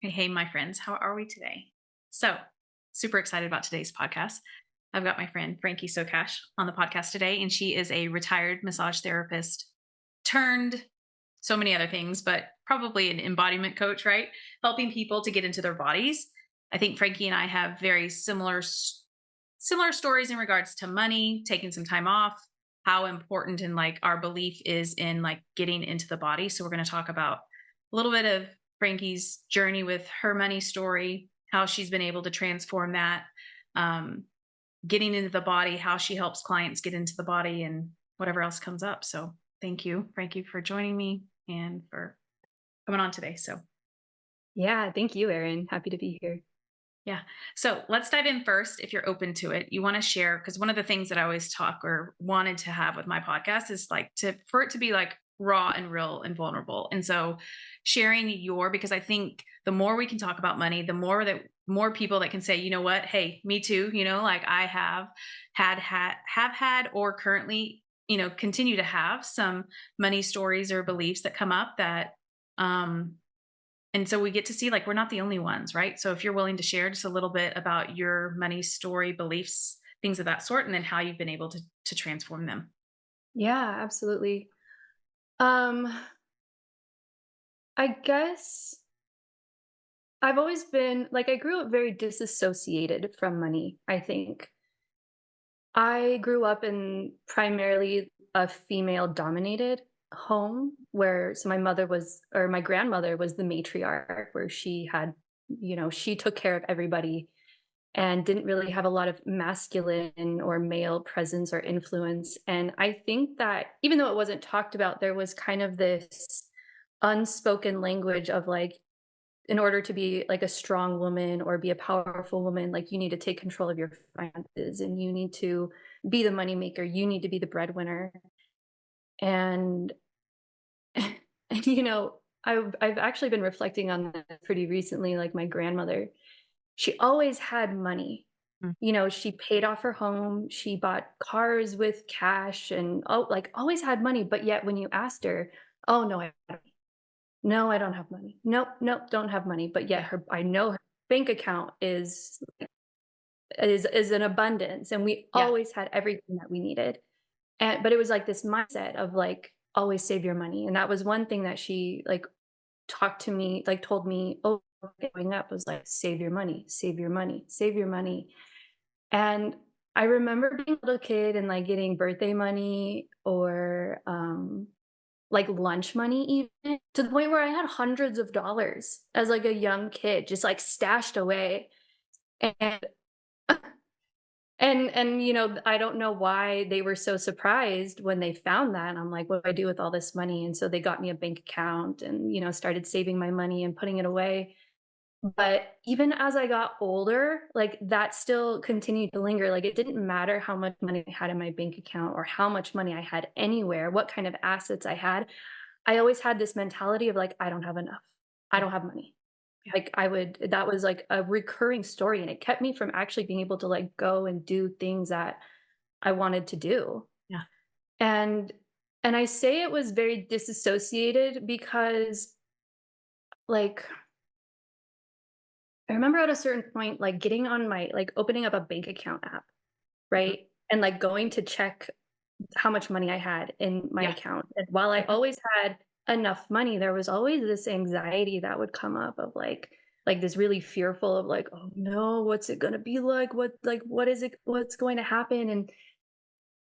Hey, my friends, how are we today? So, super excited about today's podcast. I've got my friend Frankie Socash on the podcast today, and she is a retired massage therapist turned so many other things, but probably an embodiment coach, right? Helping people to get into their bodies. I think Frankie and I have very similar stories in regards to money, taking some time off, how important and like our belief is in like getting into the body. So we're going to talk about a little bit of Frankie's journey with her money story, how she's been able to transform that, um, getting into the body, how she helps clients get into the body, and whatever else comes up. So thank you, Frankie, for joining me and for coming on today. So Yeah, thank you, Erin. Happy to be here. yeah. So let's dive in first if you're open to it. You want to share, because one of the things that I always talk or wanted to have with my podcast is like for it to be like raw and real and vulnerable. And so sharing because I think the more we can talk about money, the more people that can say, you know what, hey, me too, like I have had or currently, continue to have some money stories or beliefs that come up that um and so we get to see like we're not the only ones, right? So if you're willing to share just a little bit about your money story, beliefs, things of that sort, and then how you've been able to transform them. Yeah, absolutely. Um, I guess I've always been like I grew up very disassociated from money, I think. I grew up in primarily a female dominated home where my mother was or my grandmother was the matriarch where she had, she took care of everybody and didn't really have a lot of masculine or male presence or influence. And I think that even though it wasn't talked about, there was kind of this unspoken language of like, in order to be like a strong woman or be a powerful woman, like you need to take control of your finances and you need to be the moneymaker, you need to be the breadwinner. And, and I've actually been reflecting on that pretty recently. Like my grandmother, she always had money. Mm. She paid off her home, she bought cars with cash and, like, always had money, but yet when you asked her, "Oh, no, no, I don't have money. Nope, nope, don't have money," but yet Yeah. I know her bank account is an abundance, and we Yeah. always had everything that we needed, but it was, like, this mindset of, like, always save your money, and that was one thing that she, like, talked to me like, told me, growing up was, like, "Save your money, save your money, save your money." And I remember being a little kid and, like, getting birthday money or, like, lunch money even, to the point where I had hundreds of dollars as, like, a young kid just, like, stashed away, and I don't know why they were so surprised when they found that, I'm like, "What do I do with all this money?" And so they got me a bank account and, started saving my money and putting it away. But even as I got older, like, that still continued to linger, like, it didn't matter how much money I had in my bank account or how much money I had anywhere, what kind of assets I had. I always had this mentality of, like, "I don't have enough. I Yeah. don't have money." Yeah. Like, that was, like, a recurring story, and it kept me from actually being able to, like, go and do things that I wanted to do. Yeah. And and I say it was very disassociated because, like, I remember at a certain point, like, getting on my like, opening up a bank account app, Mhm. right? And, like, going to check how much money I had in my Yeah. account, and while I Mhm. always had enough money, there was always this anxiety that would come up of, like, this really fearful of, like, "Oh, no, what's it gonna be like? What is it what's going to happen?"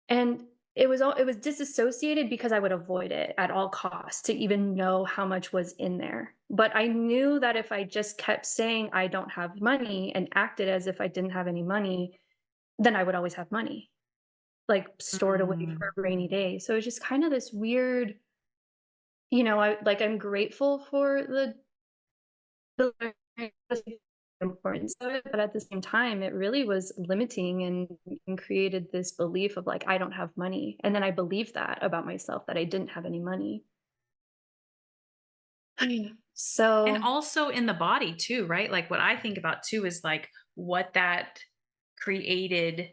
And it was disassociated because I would avoid it at all costs to even know how much was in there. But I knew that if I just kept saying I don't have money and acted as if I didn't have any money, then I would always have money, like, stored away for Mm. a rainy day. So it's just kind of this weird, I'm grateful for the importance of it, but at the same time, it really was limiting and created this belief of, like, I don't have money, and then I believed that about myself, that I didn't have any money. And So also in the body too, right? Like what I think about too is like what that created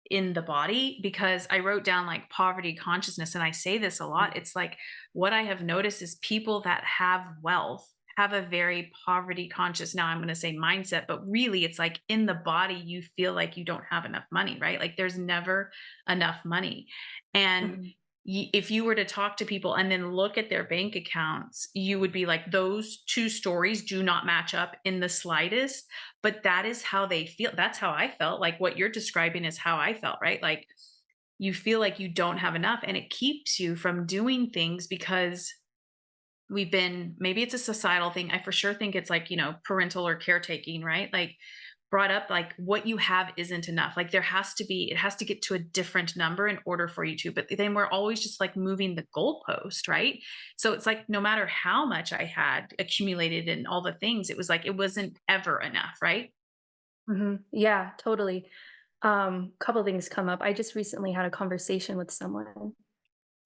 in the body, because I wrote down like poverty consciousness and I say this a lot. It's like what I have noticed is people that have wealth have a very poverty conscious, now I'm going to say mindset, but really it's like in the body, you feel like you don't have enough money, right? Like there's never enough money. And Mhm. if you were to talk to people and then look at their bank accounts, you would be like, those two stories do not match up in the slightest. But that is how they feel. That's how I felt. Like what you're describing is how I felt, right? Like you feel like you don't have enough and it keeps you from doing things because we've been, maybe it's a societal thing. I for sure think it's like, parental or caretaking, right? Like brought up like what you have isn't enough. Like there has to be, it has to get to a different number in order for you to, but then we're always just like moving the goalpost, right? So it's like no matter how much I had accumulated and all the things, it was like it wasn't ever enough, right? Yeah, totally. Couple things come up. I just recently had a conversation with someone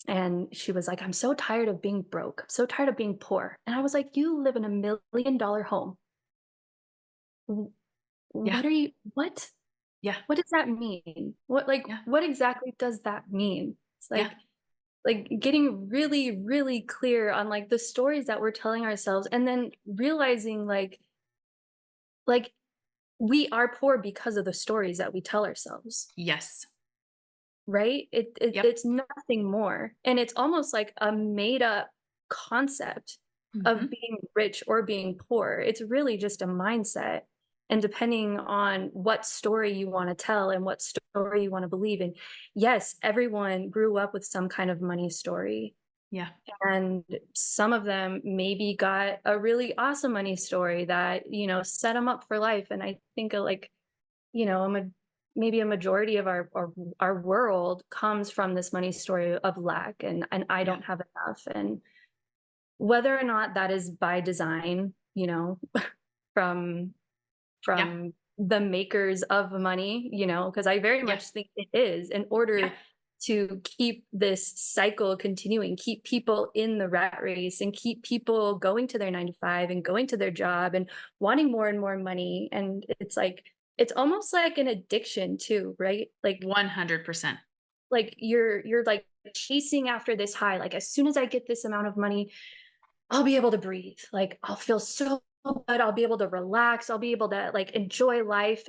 and she was like, "I'm so tired of being broke. I'm so tired of being poor." And I was like, "You live in a $1 million home. W- Yeah. What are you what? Yeah. What does that mean? Yeah. What exactly does that mean?" It's Yeah. like getting really, really clear on like the stories that we're telling ourselves and then realizing like we are poor because of the stories that we tell ourselves. Yes. Right? Yep. It's nothing more, and it's almost like a made up concept of Hmm. being rich or being poor. It's really just a mindset, and depending on what story you wanna tell and what story you wanna believe in. Yes, everyone grew up with some kind of money story, Yeah. and some of them maybe got a really awesome money story that, set them up for life, and I think, a maybe a majority of our world comes from this money story of lack and I Yeah. don't have enough, and whether or not that is by design, from Yeah. from the makers of money, because I very Yeah. much think it is in Yeah. order to keep this cycle continuing, keep people in the rat race and keep people going to their 9 to 5 and going to their job and wanting more and more money. And it's like it's almost like an addiction too, right? 100%. Like you're like chasing after this high. Like as soon as I get this amount of money, I'll be able to breathe. Like I'll feel so good. I'll be able to relax. I'll be able to like enjoy life.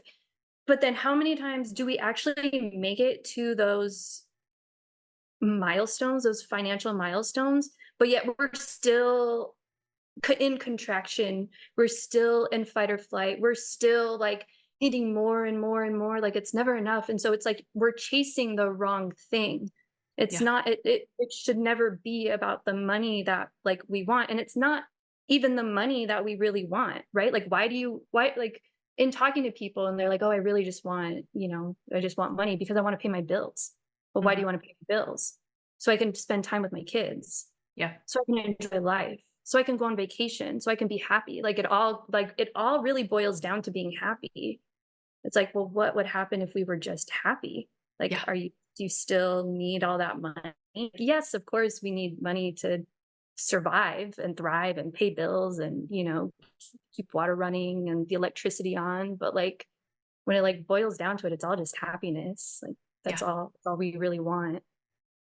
But then how many times do we actually make it to those milestones, those financial milestones, but yet we're still in contraction, we're still in fight or flight, we're still like needing more and more and more, like it's never enough. And so it's like we're chasing the wrong thing. It's Yeah. not, it should never be about the money that like we want. And it's not even the money that we really want, right? Like, why, like, in talking to people and they're like, "Oh, I really just want, I just want money because I want to pay my bills." Well, why do Mhm. you want to pay your bills? So I can spend time with my kids, Yeah. so I can enjoy life, so I can go on vacation, so I can be happy. Like it all really boils down to being happy. It's like, well, what would happen if we were just happy? Like, Yeah. do you still need all that money? Yes, of course we need money to survive and thrive and pay bills and, keep water running and the electricity on. But like when it like boils down to it, it's all just happiness. Like Yeah. that's all we really want.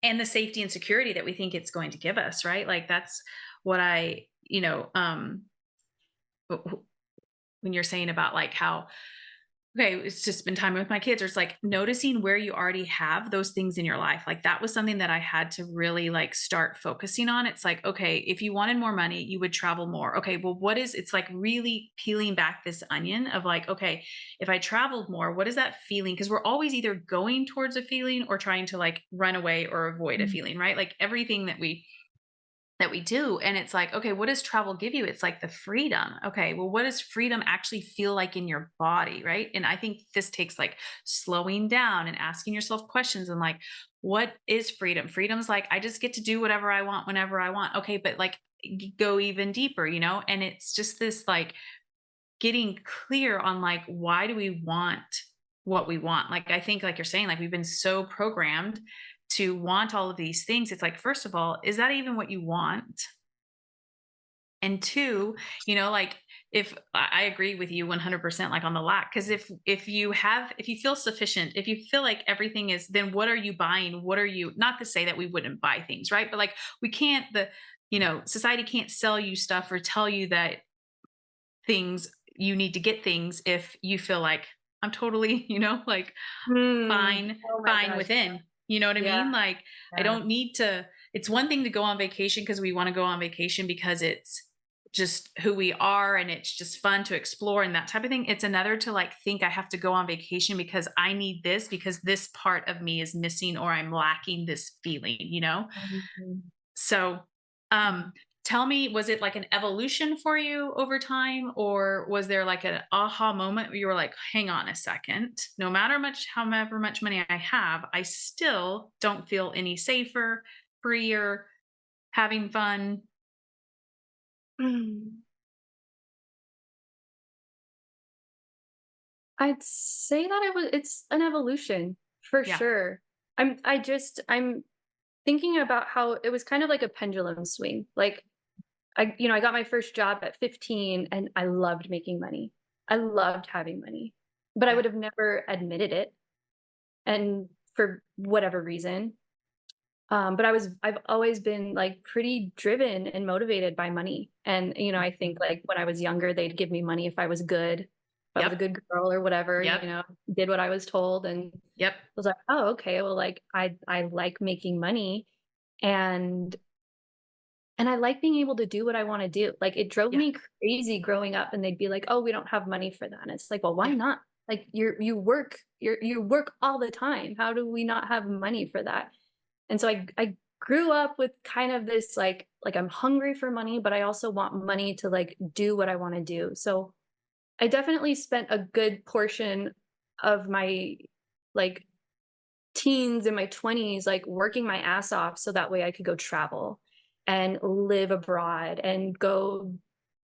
And the safety and security that we think it's going to give us, right? Like that's what when you're saying about like how, okay, it's just spend time with my kids, or it's like noticing where you already have those things in your life. Like that was something that I had to really like start focusing on. It's like, okay, if you wanted more money, you would travel more. Okay, well, it's like really peeling back this onion of like, okay, if I traveled more, what is that feeling? Because we're always either going towards a feeling or trying to like run away or avoid a Mm. feeling, right? Like everything that we do. And it's like, okay, what does travel give you? It's like the freedom. Okay, well, what does freedom actually feel like in your body? Right. And I think this takes like slowing down and asking yourself questions and like, what is freedom? Freedom's like, I just get to do whatever I want whenever I want. Okay, but like, go even deeper, and it's just this like getting clear on like, why do we want what we want? Like, I think, like you're saying, like, we've been so programmed to want all of these things. It's like, first of all, is that even what you want? And two, like if I agree with you 100% like on the lack, because if you feel sufficient, if you feel like everything is, then what are you buying? What are you, not to say that we wouldn't buy things, right? But like we can't, society can't sell you stuff or tell you that things you need to get things if you feel like I'm totally, like Mm. fine, Oh my fine gosh. within. You know what I Yeah. mean? Like I Yeah. don't need to it's one thing to go on vacation because we want to go on vacation because it's just who we are and it's just fun to explore and that type of thing. It's another to like think I have to go on vacation because I need this because this part of me is missing or I'm lacking this feeling. Mhm. So, Mhm. tell me, was it like an evolution for you over time, or was there like an aha moment where you were like, "Hang on a second, no matter however much money I have, I still don't feel any safer, freer, having fun." Mm. I'd say that it's an evolution for Yeah. sure. I'm thinking about how it was kind of like a pendulum swing. Like I got my first job at 15 and I loved making money. I loved having money, but I Yeah. would have never admitted it. And for whatever reason, but I've always been like pretty driven and motivated by money. And, I think Mhm. like when I was younger, they'd give me money if I was good, if I was a Yep. good girl or whatever, Yep. did what I was told and Yep. was like, oh, okay. Well, like I like making money and I like being able to do what I want to do. Like it drove Yeah. me crazy growing up and they'd be like, oh, we don't have money for that. And it's like, well, why Yeah. not? Like you work all the time. How do we not have money for that? And so I grew up with kind of this like I'm hungry for money, but I also want money to like do what I want to do. So I definitely spent a good portion of my like teens and my 20s like working my ass off so that way I could go travel and live abroad and go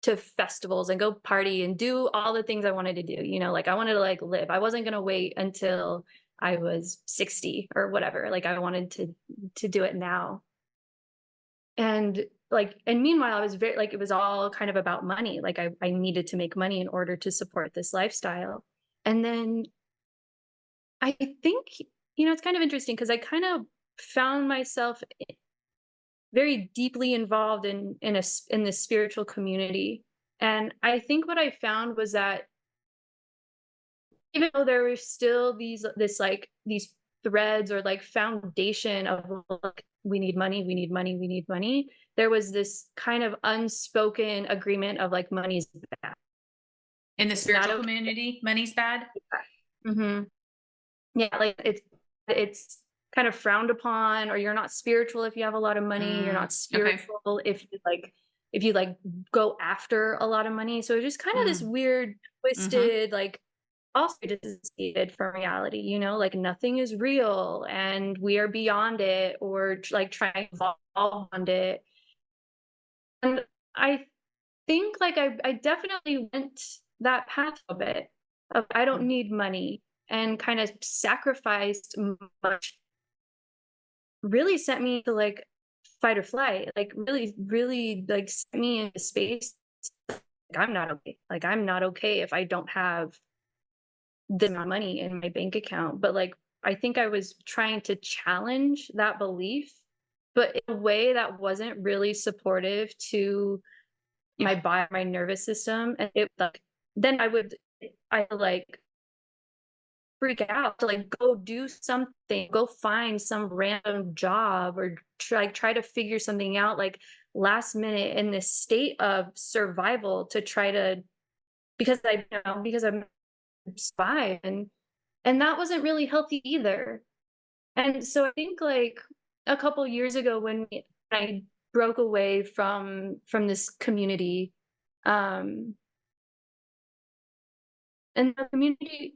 to festivals and go party and do all the things I wanted to do. Like I wanted to like live. I wasn't going to wait until I was 60 or whatever. Like I wanted to do it now. And meanwhile I was very like it was all kind of about money. Like I needed to make money in order to support this lifestyle. And then I think, it's kind of interesting because I kind of found myself very deeply involved in this spiritual community. And I think what I found was that even though there were still these threads or like foundation of like we need money, we need money, we need money, there was this kind of unspoken agreement of like money's bad. In the It's not spiritual okay. community, money's bad. Mhm. Yeah, like it's kind of frowned upon, or you're not spiritual if you have a lot of money, you're not Okay. spiritual if you go after a lot of money. So it's just kind of this Mm. weird, Mhm. twisted, like also dissociated from reality, like nothing is real and we are beyond it or like trying to evolve beyond it. And I think like I definitely went that path a bit of I don't Mm. need money and kind of sacrificed much really sent me to like fight or flight, like really, really like sent me into space. Like I'm not okay. Like I'm not okay if I don't have this amount of money in my bank account. But like I think I was trying to challenge that belief, but in a way that wasn't really supportive to Yeah. my body, my nervous system. And it like then I like freak out to like go do something, go find some random job or try to figure something out like last minute in this state of survival to try to because I'm spy and that wasn't really healthy either. And so I think like a couple years ago when I broke away from this community, um and the community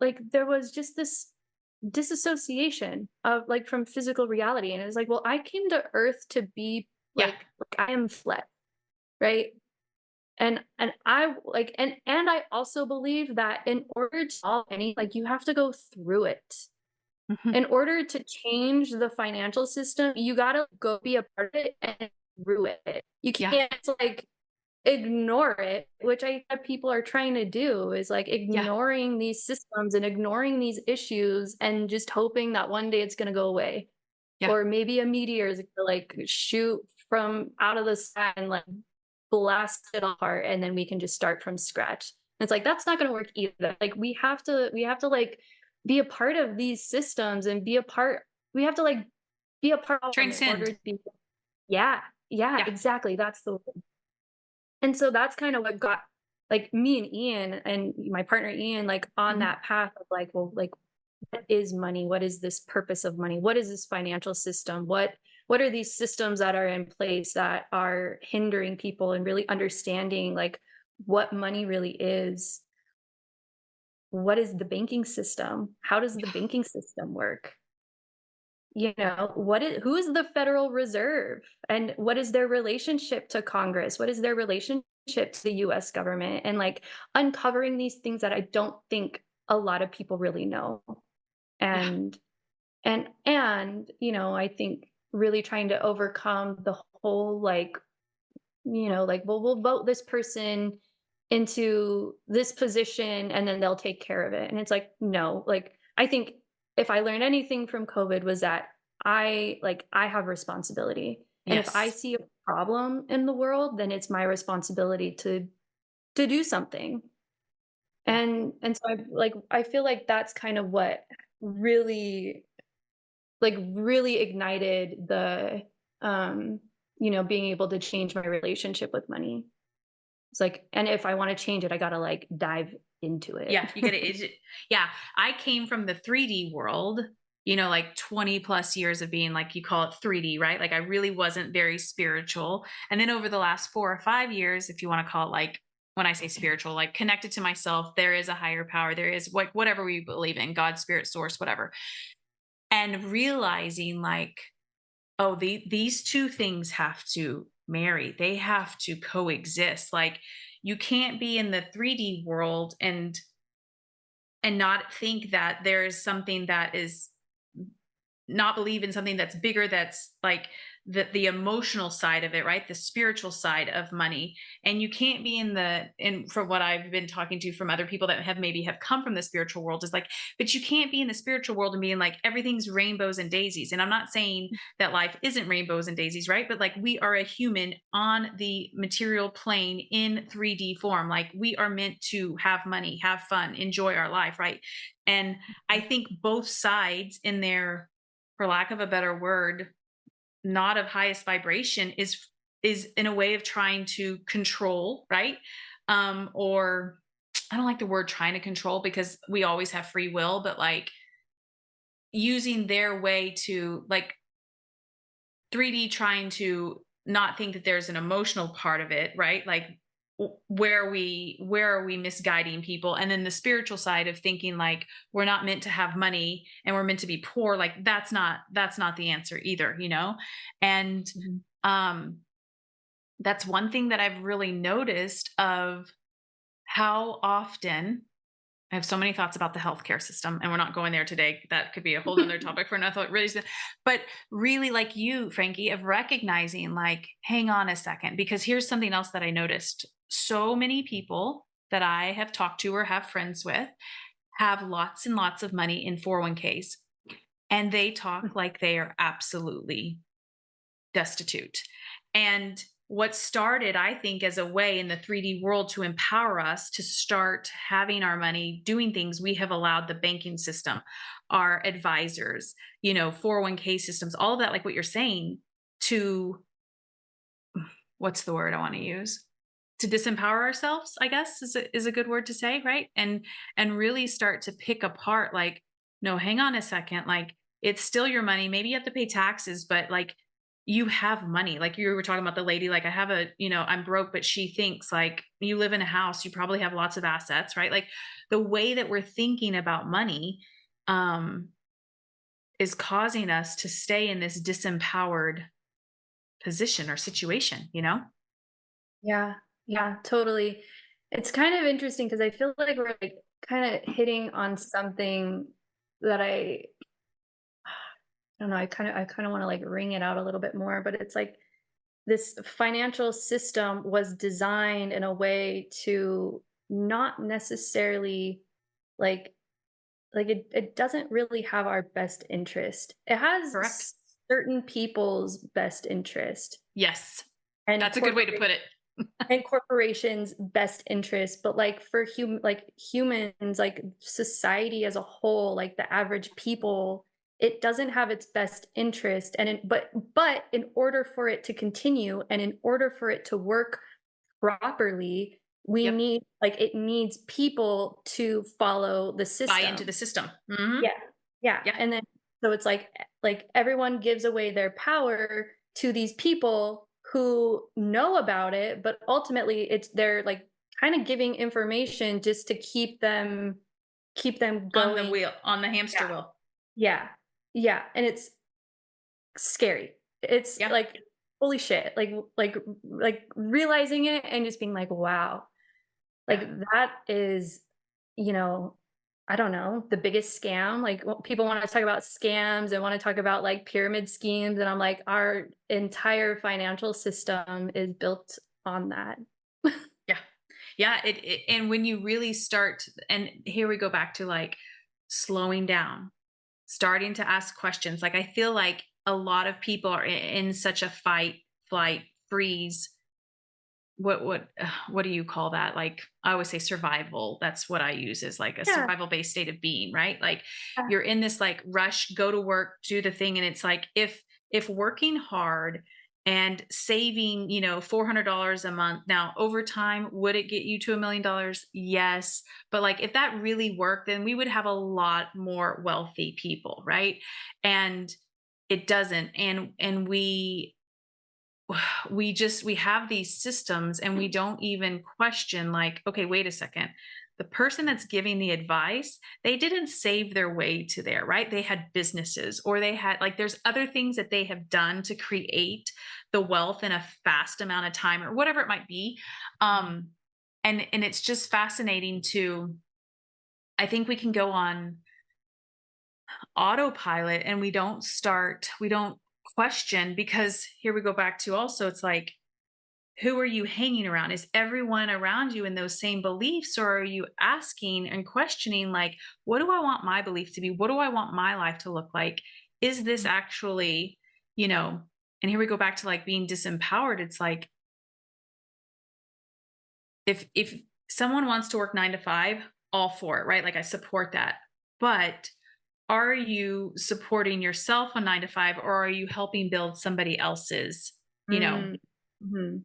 like there was just this disassociation of like from physical reality and it was like well I came to earth to be Yeah. like I am flesh, right? And I like and I also believe that in order to solve any like you have to go through it. Mhm. In order to change the financial system you got to go be a part of it and through it. You Yeah. can't like ignore it, which I think people are trying to do is like Yeah. ignoring these systems and ignoring these issues and just hoping that one day it's gonna go away. Yeah. Or maybe a meteor is gonna like shoot from out of the sky and like blast it apart, and then we can just start from scratch. It's like that's not going to work either. Like we have to like be a part of these systems and be a part. We have to like be a part of them in order Transcend. to be. Yeah, yeah, Yeah. exactly. That's the word. And so that's kind of what got like me and Ian and my partner Ian like on Mhm. that path of like, well, like what is money? What is this purpose of money? What is this financial system? What are these systems that are in place that are hindering people and really understanding like what money really is? What is the banking system? How does the banking system work? You know, who is the Federal Reserve and what is their relationship to Congress? What is their relationship to the US government? And like uncovering these things that I don't think a lot of people really know. Yeah. And you know, I think really trying to overcome the whole like, you know, like, well, we'll vote this person into this position and then they'll take care of it. And it's like, no, like I think if I learned anything from COVID was that I have responsibility. And if I Yes. see a problem in the world, then it's my responsibility to do something. Yeah. And so I feel like that's kind of what really really ignited the um you know, being able to change my relationship with money. It's like, and if I want to change it, I gotta like dive into it. Yeah, you gotta yeah, I came from the 3D world, like 20 plus years of being like you call it 3D, right? Like I really wasn't very spiritual. And then over the last 4 or 5 years, if you want to call it like when I say spiritual, like connected to myself, there is a higher power, there is like whatever we believe in, God, spirit, source, whatever. And realizing like, oh, these two things have to marry. They have to coexist. Like you can't be in the 3D world and not think that there's something that is not believe in something that's bigger, that's like the emotional side of it, right, the spiritual side of money. And you can't be in from what I've been talking to from other people that have come from the spiritual world is like, but you can't be in the spiritual world and being like everything's rainbows and daisies. And I'm not saying that life isn't rainbows and daisies, right, but like we are a human on the material plane in 3D form. Like we are meant to have money, have fun, enjoy our life, right? And I think both sides in their, for lack of a better word, not of highest vibration is in a way of trying to control, right? Or I don't like the word trying to control because we always have free will, but like using their way to like 3D trying to not think that there's an emotional part of it, right? Like where are we misguiding people, and then the spiritual side of thinking like we're not meant to have money and we're meant to be poor, like that's not the answer either. And Mhm. um that's one thing that I've really noticed of how often I have so many thoughts about the healthcare system, and we're not going there today. That could be a whole nother topic for another really, but really like you, Frankie, of recognizing like, hang on a second, because here's something else that I noticed. So many people that I have talked to or have friends with have lots and lots of money in 401ks, and they talk like they are absolutely destitute. And what started, I think, as a way in the 3D world to empower us to start having our money, doing things, we have allowed the banking system, our advisors, 401k systems, all of that, like what you're saying, to what's the word I want to use? To disempower ourselves, I guess is a good word to say, right? And really start to pick apart like, no, hang on a second, like it's still your money. Maybe you have to pay taxes, but like you have money. Like you were talking about the lady, like I have I'm broke, but she thinks like you live in a house, you probably have lots of assets, right? Like the way that we're thinking about money um is causing us to stay in this disempowered position or situation. Yeah, yeah, totally. It's kind of interesting because I feel like we're like kind of hitting on something that I don't know, I kind of want to like wring it out a little bit more, but it's like this financial system was designed in a way to not necessarily like it doesn't really have our best interest. It has Correct. certain people's best interest Yes. and That's a good way to put it. corporations' best interest, but, like, for humans, like, society as a whole, like, the average people, it doesn't have its best interest, and but in order for it to continue and in order for it to work properly, we Yep. need like, it needs people to follow the Buy into system. the system. Mhm. Yeah, yeah, Yeah. and then so it's like everyone gives away their power to these people who know about it, but ultimately it's they're, like, kinda giving information just to keep them On the going. wheel, on the Yeah, hamster wheel. yeah, yeah, and it's scary. It's Yeah. like, holy shit, like, realizing it and just being like, "Wow." Like, Yeah. that is, you know, I don't know, the biggest scam, like, people wanna talk about scams and wanna talk about, like, pyramid schemes, and I'm like, our entire financial system is built on that. Yeah. Yeah, and when you really start, and here we go back to, like, slowing down, starting to ask questions. Like, I feel like a lot of people are in such a fight, flight, freeze. What do you call that? Like, I always say survival. That's what I use, is like a Yeah, survival based state of being, right? Like, yeah, you're in this like rush, go to work, do the thing, and it's like, if working hard and saving, $400 a month, now over time, would it get you to $1 million? Yes. But like, if that really worked, then we would have a lot more wealthy people, right? And it doesn't. And we have these systems, and we don't even question, like, okay, wait a second, the person that's giving the advice, they didn't save their way to there, right? They had businesses, or they had, like, there's other things that they have done to create the wealth in a fast amount of time, or whatever it might be. Um and and it's just fascinating to, I think we can go on autopilot, and we don't question, because here we go back to, also, it's like, who are you hanging around? Is everyone around you in those same beliefs, or are you asking and questioning, like, what do I want my belief to be? What do I want my life to look like? Is this actually, you know, and here we go back to, like, being disempowered. It's like, if someone wants to work 9 to 5, all for it, right? Like, I support that. But are you supporting yourself on 9 to 5, or are you helping build somebody else's, you know, mm, mhm,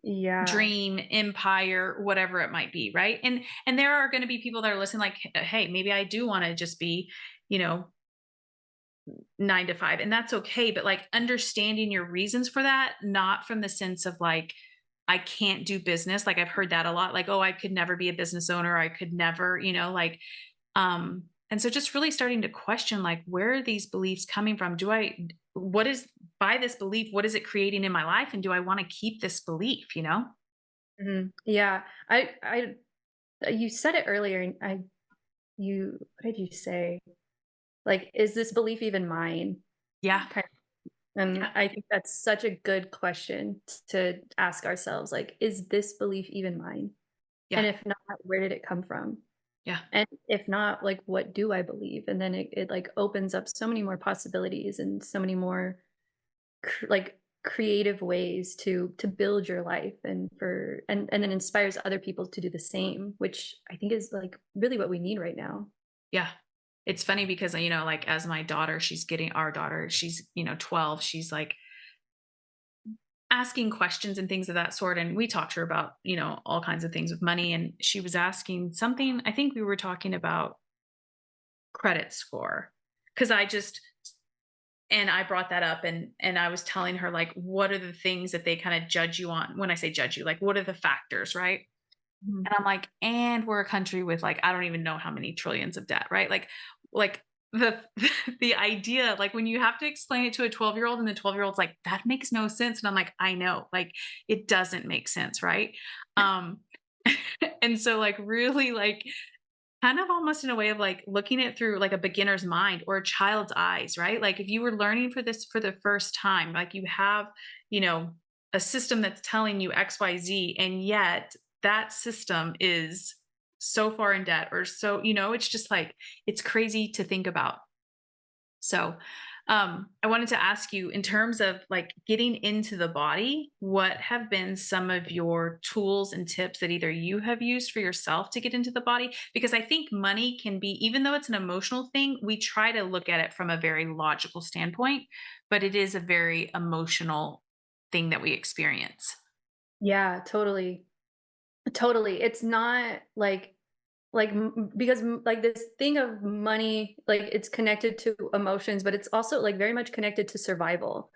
yeah, dream, empire, whatever it might be, right? And there are going to be people that are listening, like, hey, maybe I do want to just be, you know 9 to 5, and that's okay. But like, understanding your reasons for that, not from the sense of like, I can't do business. Like, I've heard that a lot, like, oh, I could never be a business owner, I could never, like, and so just really starting to question, like, where are these beliefs coming from? What is, by this belief, what is it creating in my life, and do I want to keep this belief? mhm, yeah. I you said it earlier, and what did you say? Like, "Is this belief even mine?" Yeah. Kind And Yeah. I think that's such a good question to ask ourselves, like, "Is this belief even mine? And Yeah. if not, where did it come from? Yeah. And if not, like, what do I believe?" And then it, like, opens up so many more possibilities and so many more creative ways to build your life and then inspires other people to do the same, which I think is, like, really what we need right now. Yeah. It's funny because, like, as my daughter, our daughter, she's, 12, she's like asking questions and things of that sort. And we talked to her about, all kinds of things with money. And she was asking something, I think we were talking about credit score. Cause and I brought that up, and I was telling her, like, what are the things that they kind of judge you on? When I say judge you, like, what are the factors, right? Mhm. And I'm like, and we're a country with, like, I don't even know how many trillions of debt, right? Like the the idea, like, when you have to explain it to a 12-year-old, and the 12-year-old's like, that makes no sense. And I'm like, I know, like, it doesn't make sense, right? Um and so, like, really, like, kind of almost in a way of like looking at it through like a beginner's mind or a child's eyes, right? Like, if you were learning for this for the first time, like, you have, you know, a system that's telling you XYZ, and yet that system is so far in debt, or so, it's just like, it's crazy to think about. So, I wanted to ask you, in terms of like getting into the body, what have been some of your tools and tips that either you have used for yourself to get into the body? Because I think money can be, even though it's an emotional thing, we try to look at it from a very logical standpoint, but it is a very emotional thing that we experience. Yeah, totally. Totally. It's not because like this thing of money, like it's connected to emotions, but it's also like very much connected to survival.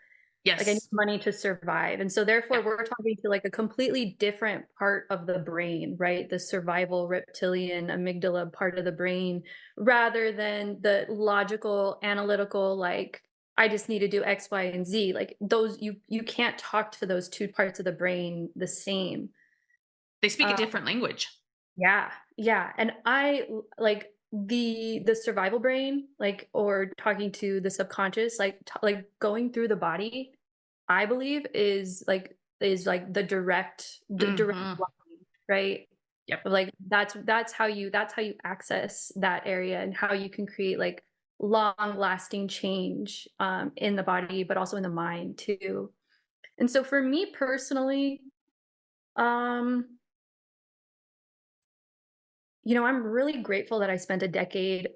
Like I need Yes. money to survive. And so therefore Yeah. we're talking to like a completely different part of the brain, right? The survival reptilian amygdala part of the brain rather than the logical, analytical, like I just need to do X, Y, and Z. Like those you can't talk to those two parts of the brain the same. They speak a Uh, different language. yeah, yeah, and like the survival brain, like or talking to the subconscious, like going through the body, I believe is like the direct Hmm. line, right? Yep. Of, like that's how you access that area and how you can create like long lasting change in the body, but also in the mind too. And so for me personally, um I'm really grateful that I spent a decade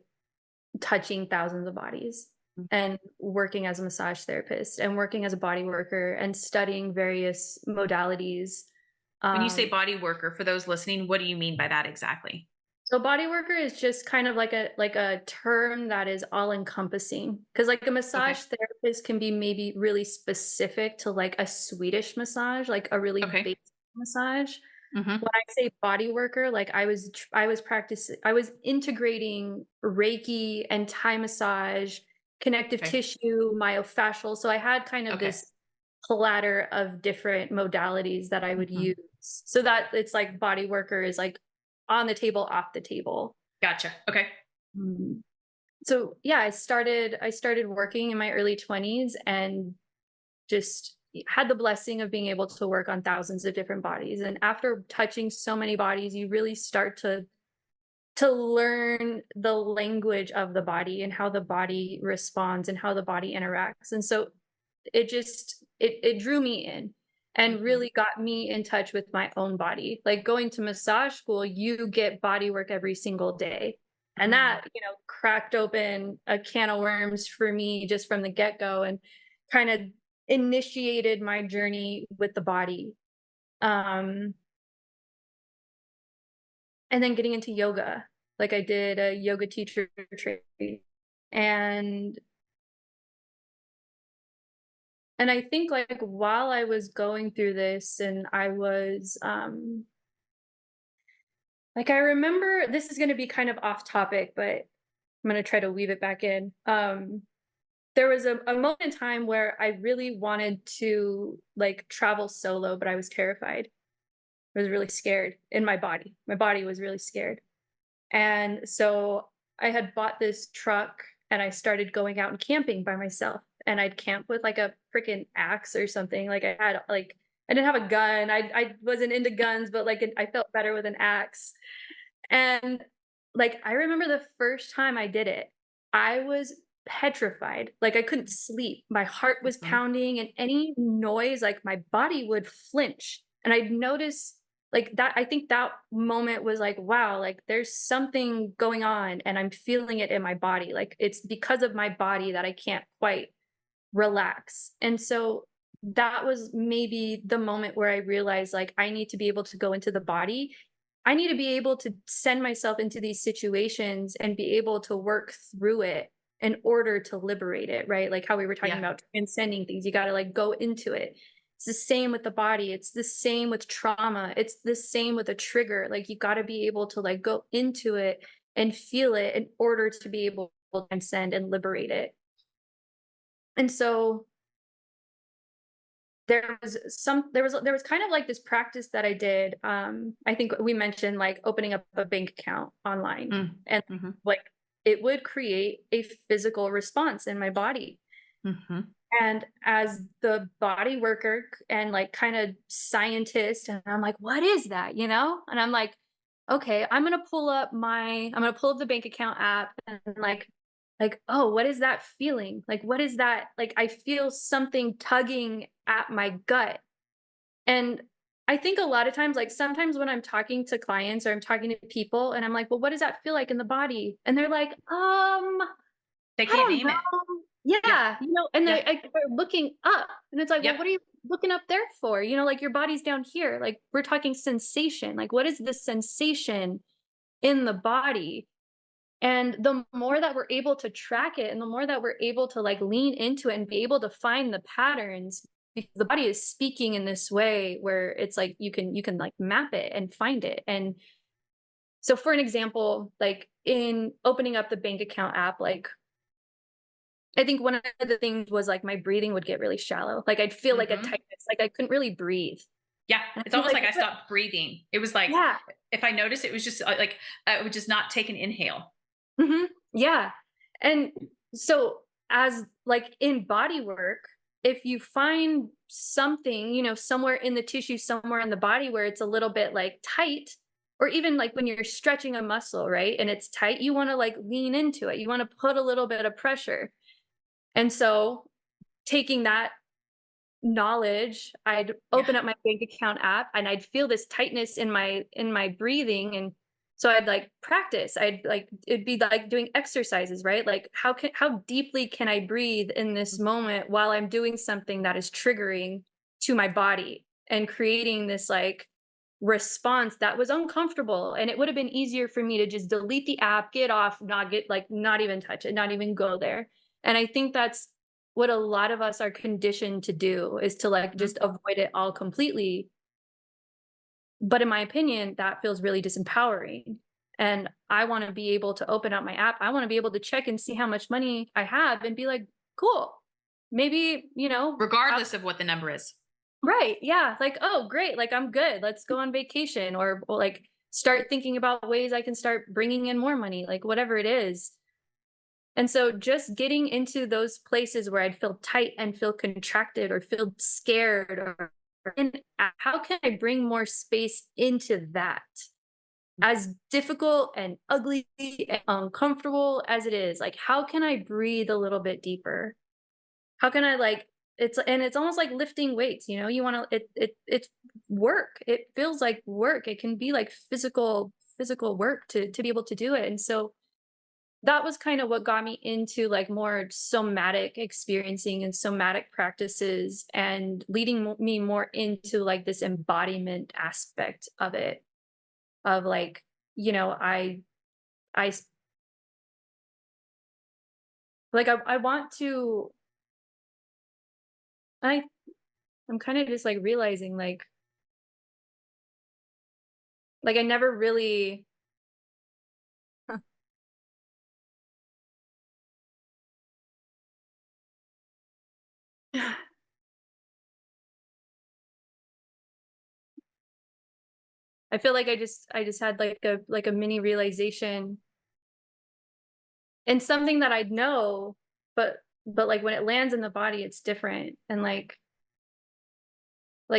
touching thousands of bodies and working as a massage therapist and working as a body worker and studying various modalities. When you say Um, body worker, for those listening, what do you mean by that exactly? so body worker is just kind of like a term that is all encompassing because like a Okay. massage therapist can be maybe really specific to like a Swedish massage, like a really Okay. basic massage. Hmm. When I say body worker, like I was integrating Reiki and Thai massage, connective Okay. tissue, myofascial. So I had kind of Okay. this platter of different modalities that I would Mhm. use. So that it's like body worker is like on the table, off the table. Gotcha. Okay. Mm. So yeah, I started working in my early 20s and just had the blessing of being able to work on thousands of different bodies. And after touching so many bodies, you really start to learn the language of the body and how the body responds and how the body interacts. And so it drew me in and Mhm. really got me in touch with my own body. Like going to massage school, you get body work every single day. And Mm. that, cracked open a can of worms for me just from the get-go and kind of initiated my journey with the body. Um, and then getting into yoga. Like I did a yoga teacher training. And and I think like while I was going through this and I was like I remember this is going to be kind of off topic, but I'm going to try to weave it back in. There was a moment in time where I really wanted to like travel solo, but I was terrified. I was really scared in my body. My body was really scared. And so I had bought this truck and I started going out and camping by myself. And I'd camp with like a freaking axe or something. Like I didn't have a gun. I wasn't into guns, but like I felt better with an axe. And like I remember the first time I did it, I was petrified. Like I couldn't sleep. My heart was Mhm. pounding and any noise, like my body would flinch. And I'd notice like that I think that moment was like, wow, like there's something going on and I'm feeling it in my body. Like it's because of my body that I can't quite relax. And so that was maybe the moment where I realized like I need to be able to go into the body. I need to be able to send myself into these situations and be able to work through it in order to liberate it, right? Like how we were talking Yeah. about transcending things. You got to like go into it. It's the same with the body. It's the same with trauma. It's the same with a trigger. Like you got to be able to like go into it and feel it in order to be able to transcend and liberate it. And so there was kind of like this practice that I did. I think we mentioned like opening up a bank account online Mm. and Mhm. like it would create a physical response in my body. Mhm. And as the body worker and like kind of scientist, and I'm like, what is that? And I'm like, okay, I'm gonna pull up the bank account app and like like, oh, what is that feeling? Like, what is that? Like, I feel something tugging at my gut. And I think a lot of times, like sometimes when I'm talking to clients or I'm talking to people and I'm like, well, what does that feel like in the body? And they're like, They I can't don't name it. know. Yeah. Yeah, and Yep. they're looking up, and it's like, "Well, Yep. what are you looking up there for?" Like, your body's down here, like, we're talking sensation, like, what is the sensation in the body? And the more that we're able to track it and the more that we're able to, like, lean into it and be able to find the patterns, because the body is speaking in this way where it's like you can, like, map it and find it, and so for an example, like, in opening up the bank account app, like, I think one of the things was, like, my breathing would get really shallow, like, I'd feel like a Mhm. tightness, like, I couldn't really breathe, Yeah. and It's I was almost like, like I "What?" stopped breathing. It was like, Yeah, if I noticed, it was just like I would just not take an inhale. mhm, yeah, and so as like, in body work, if you find something, somewhere in the tissue, somewhere in the body where it's a little bit, like, tight, or even, like, when you're stretching a muscle, right, and it's tight, you wanna, like, lean into it, you wanna put a little bit of pressure, and so taking that knowledge, I'd Yeah. open up my bank account app and I'd feel this tightness in my breathing, and so I'd like practice. I'd like it'd be like doing exercises, right? Like how deeply can I breathe in this moment while I'm doing something that is triggering to my body and creating this like response that was uncomfortable, and it would have been easier for me to just delete the app, get off, not even touch it, not even go there. And I think that's what a lot of us are conditioned to do, is to, like, Mhm. just avoid it all completely, but in my opinion, that feels really disempowering, and I wanna be able to open up my app, I wanna be able to check and see how much money I have and be like, "Cool, maybe, I." Regardless of what the number is. Right, yeah, like, "Oh, great, like, I'm good, let's go on vacation," or, like, start thinking about ways I can start bringing in more money, like, whatever it is. And so just getting into those places where I'd feel tight and feel contracted or feel scared, and how can I bring more space into that? As difficult and ugly and uncomfortable as it is, like, how can I breathe a little bit deeper? How can I like it's almost like lifting weights, you want to it's work. It feels like work. It can be like physical work to be able to do it. And so that was kind of what got me into like more somatic experiencing and somatic practices, and leading me more into like this embodiment aspect of it, of like, I like I want to I I'm kind of just like realizing like I never really I feel like I just had like a mini realization, and something that I know, but like when it lands in the body, it's different. And like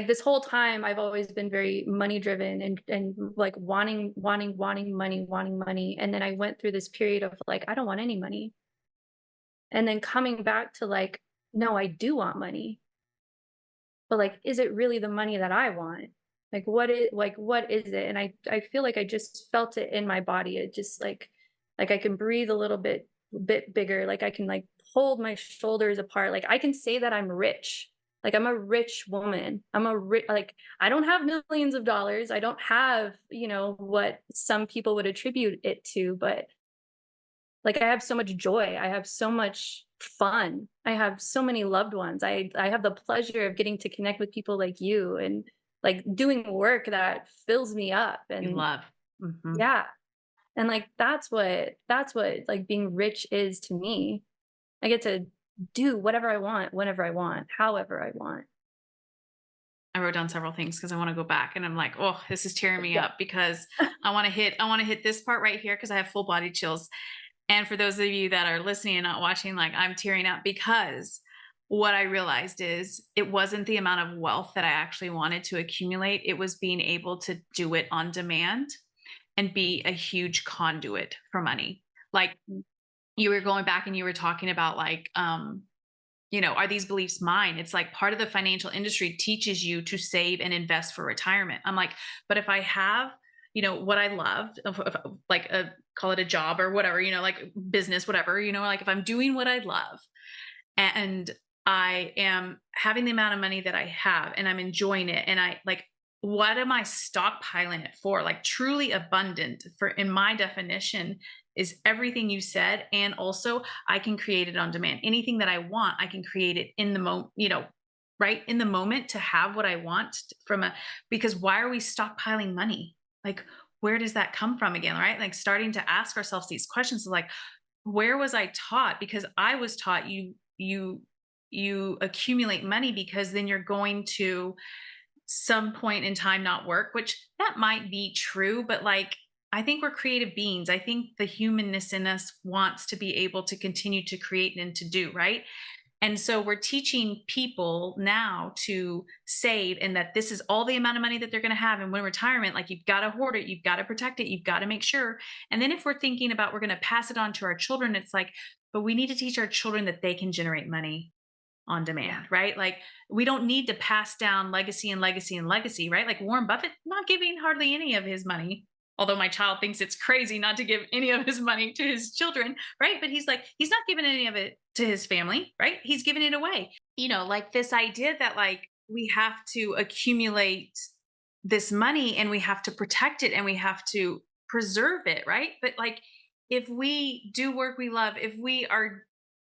this whole time I've always been very money driven, and like wanting money. And then I went through this period of like, I don't want any money. And then coming back to like, no, I do want money. But like, is it really the money that I want? What is it? And I feel like I just felt it in my body. It just like I can breathe a little bit bigger. Like I can like hold my shoulders apart. Like I can say that I'm rich. Like I'm a rich woman. Like I don't have millions of dollars. I don't have, what some people would attribute it to, but like, I have so much joy, I have so much fun, I have so many loved ones, I have the pleasure of getting to connect with people like you, and, like, doing work that fills me up, You and love. Mhm. yeah, and, like, that's what, like, being rich is to me. I get to do whatever I want, whenever I want, however I want. I wrote down several things because I want to go back and I'm like, oh, this is tearing me Yeah. up because I want to hit this part right here because I have full body chills. And for those of you that are listening and not watching, like I'm tearing up because what I realized is it wasn't the amount of wealth that I actually wanted to accumulate. It was being able to do it on demand and be a huge conduit for money. Like you were going back and you were talking about like, are these beliefs mine? It's like part of the financial industry teaches you to save and invest for retirement. I'm like, but if I have, what I loved, like call it a job or whatever, like business, whatever, like if I'm doing what I love and I am having the amount of money that I have and I'm enjoying it and I like, what am I stockpiling it for? Like truly abundant for in my definition is everything you said. And also I can create it on demand. Anything that I want, I can create it in the moment, right in the moment to have what I want because why are we stockpiling money? Like, where does that come from again? Right. Like starting to ask ourselves these questions like, where was I taught? Because I was taught you accumulate money because then you're going to some point in time not work, which that might be true, but like I think we're creative beings. I think the humanness in us wants to be able to continue to create and to do, right? And so we're teaching people now to save and that this is all the amount of money that they're going to have. And when retirement, like you've got to hoard it, you've got to protect it, you've got to make sure. And then if we're thinking about we're going to pass it on to our children, it's like, but we need to teach our children that they can generate money on Yeah. demand, right? Like we don't need to pass down legacy and legacy and legacy, right? Like Warren Buffett not giving hardly any of his money. Although my child thinks it's crazy not to give any of his money to his children, right? But he's like, he's not giving any of it to his family, right? He's giving it away. Like this idea that like we have to accumulate this money and we have to protect it and we have to preserve it, right? But like if we do work we love, if we are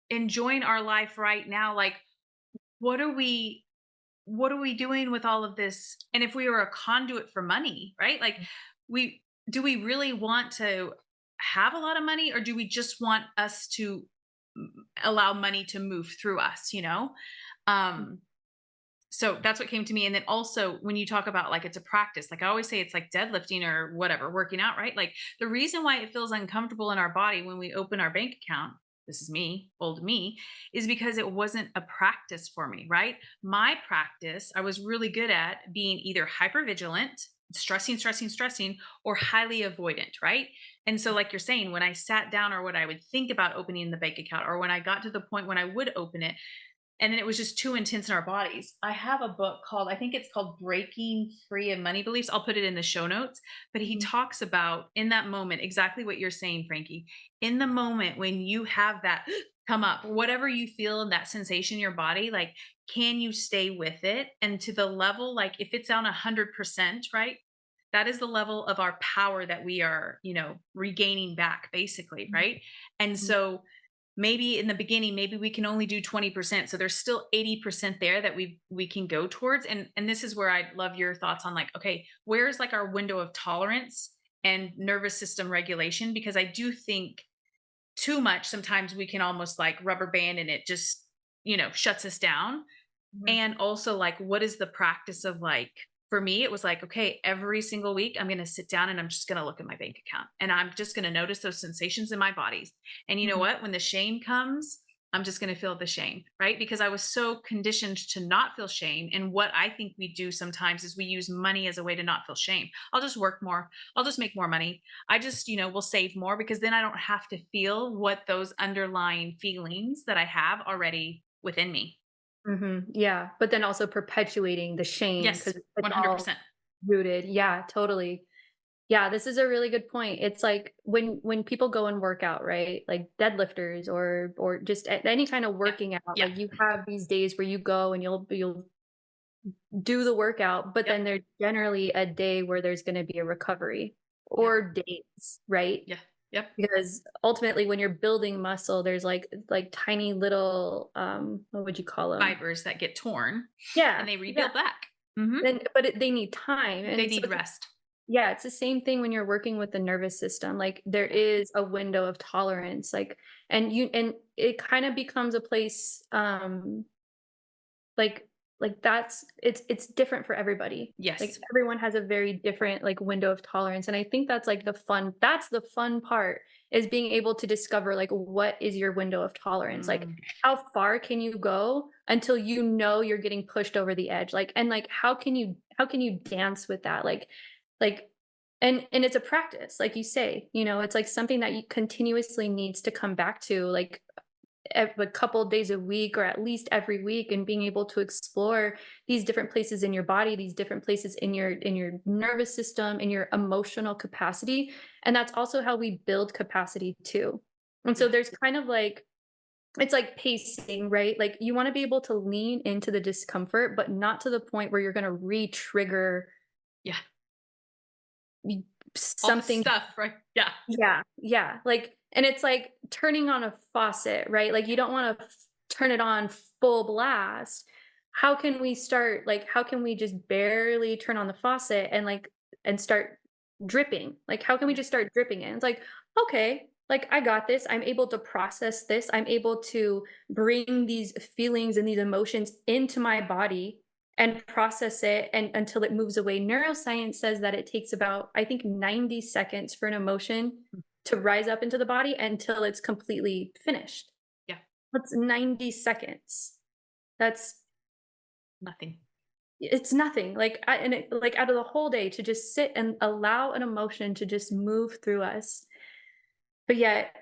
enjoying our life right now, like what are we doing with all of this? And if we were a conduit for money, right? Like we do we really want to have a lot of money or do we just want us to allow money to move through us, um so that's what came to me. And then also when you talk about like it's a practice, like I always say it's like deadlifting or whatever, working out, right? Like the reason why it feels uncomfortable in our body when we open our bank account, this is me, old me, is because it wasn't a practice for me, right? My practice, I was really good at being either hyper vigilant, stressing, or highly avoidant, right? And so, like you're saying, when I sat down or when I would think about opening the bank account, or when I got to the point when I would open it, and then it was just too intense in our bodies. I have a book called, I think it's called Breaking Free of Money Beliefs. I'll put it in the show notes. But he Mhm. talks about in that moment, exactly what you're saying, Frankie. In the moment when you have that come up, whatever you feel in that sensation in your body, like, can you stay with it? And to the level, like, if it's on 100%, right? That is the level of our power that we are, regaining back, basically, right? And Mhm. so, maybe in the beginning maybe we can only do 20%, so there's still 80% there that we can go towards. And this is where I love your thoughts on like, okay, where's like our window of tolerance and nervous system regulation, because I do think too much sometimes we can almost like rubber band and it just shuts us down. Mhm. And also, like, what is the practice of like, for me, it was like, okay, every single week, I'm going to sit down and I'm just going to look at my bank account and I'm just going to notice those sensations in my bodies. And you know Mhm. what? When the shame comes, I'm just going to feel the shame, right? Because I was so conditioned to not feel shame. And what I think we do sometimes is we use money as a way to not feel shame. I'll just work more. I'll just make more money. I just, will save more because then I don't have to feel what those underlying feelings that I have already within me. Mhm. Yeah, but then also perpetuating the shame Yes, because it's all 100%. rooted. Yeah, totally. Yeah, this is a really good point. It's like when people go and work out, right? Like deadlifters or just any kind of Yep. working out, Yeah. like you have these days where you go and you'll do the workout, but Yep. then there's generally a day where there's gonna be a recovery Yep. or days, right? Yeah. Yep. Because ultimately when you're building muscle, there's like tiny little, what would you call them? Fibers that get torn and Yeah, they yeah. rebuild back. Mhm. Then but they need time, They and so need rest. yeah, it's the same thing when you're working with the nervous system, like, there is a window of tolerance, like and it kinda becomes a place, like that's it's different for everybody. Like, Yes. everyone has a very different, like, window of tolerance, and I think that's, like, the fun part, is being able to discover, like, what is your window of tolerance? Like, Mm. how far can you go until you know you're getting pushed over the edge? Like, and, like, how can you dance with that? Like, And it's a practice, like you say, it's like something that you continuously needs to come back to, like a couple of days a week or at least every week, and being able to explore these different places in your body, these different places in your nervous system, in your emotional capacity. And that's also how we build capacity too. And so Yeah. there's kind of like, it's like pacing, right? Like you want to be able to lean into the discomfort, but not to the point where you're going to re-trigger Yeah. y- All the something. stuff, right? Yeah. Yeah, yeah, like, and it's like turning on a faucet, right? Like, you don't wanna turn it on full blast. How can we just barely turn on the faucet and, like, and start dripping? Like, how can we Yeah. just start dripping it? It's like, "Okay, like, I got this. I'm able to process this. I'm able to bring these feelings and these emotions into my body and process it and until it moves away." Neuroscience says that it takes about, I think, 90 seconds for an emotion Mm. to rise up into the body until it's completely finished. Yeah. That's 90 seconds. That's Nothing. it's nothing. Like and it, like out of the whole day to just sit and allow an emotion to just move through us. But yet,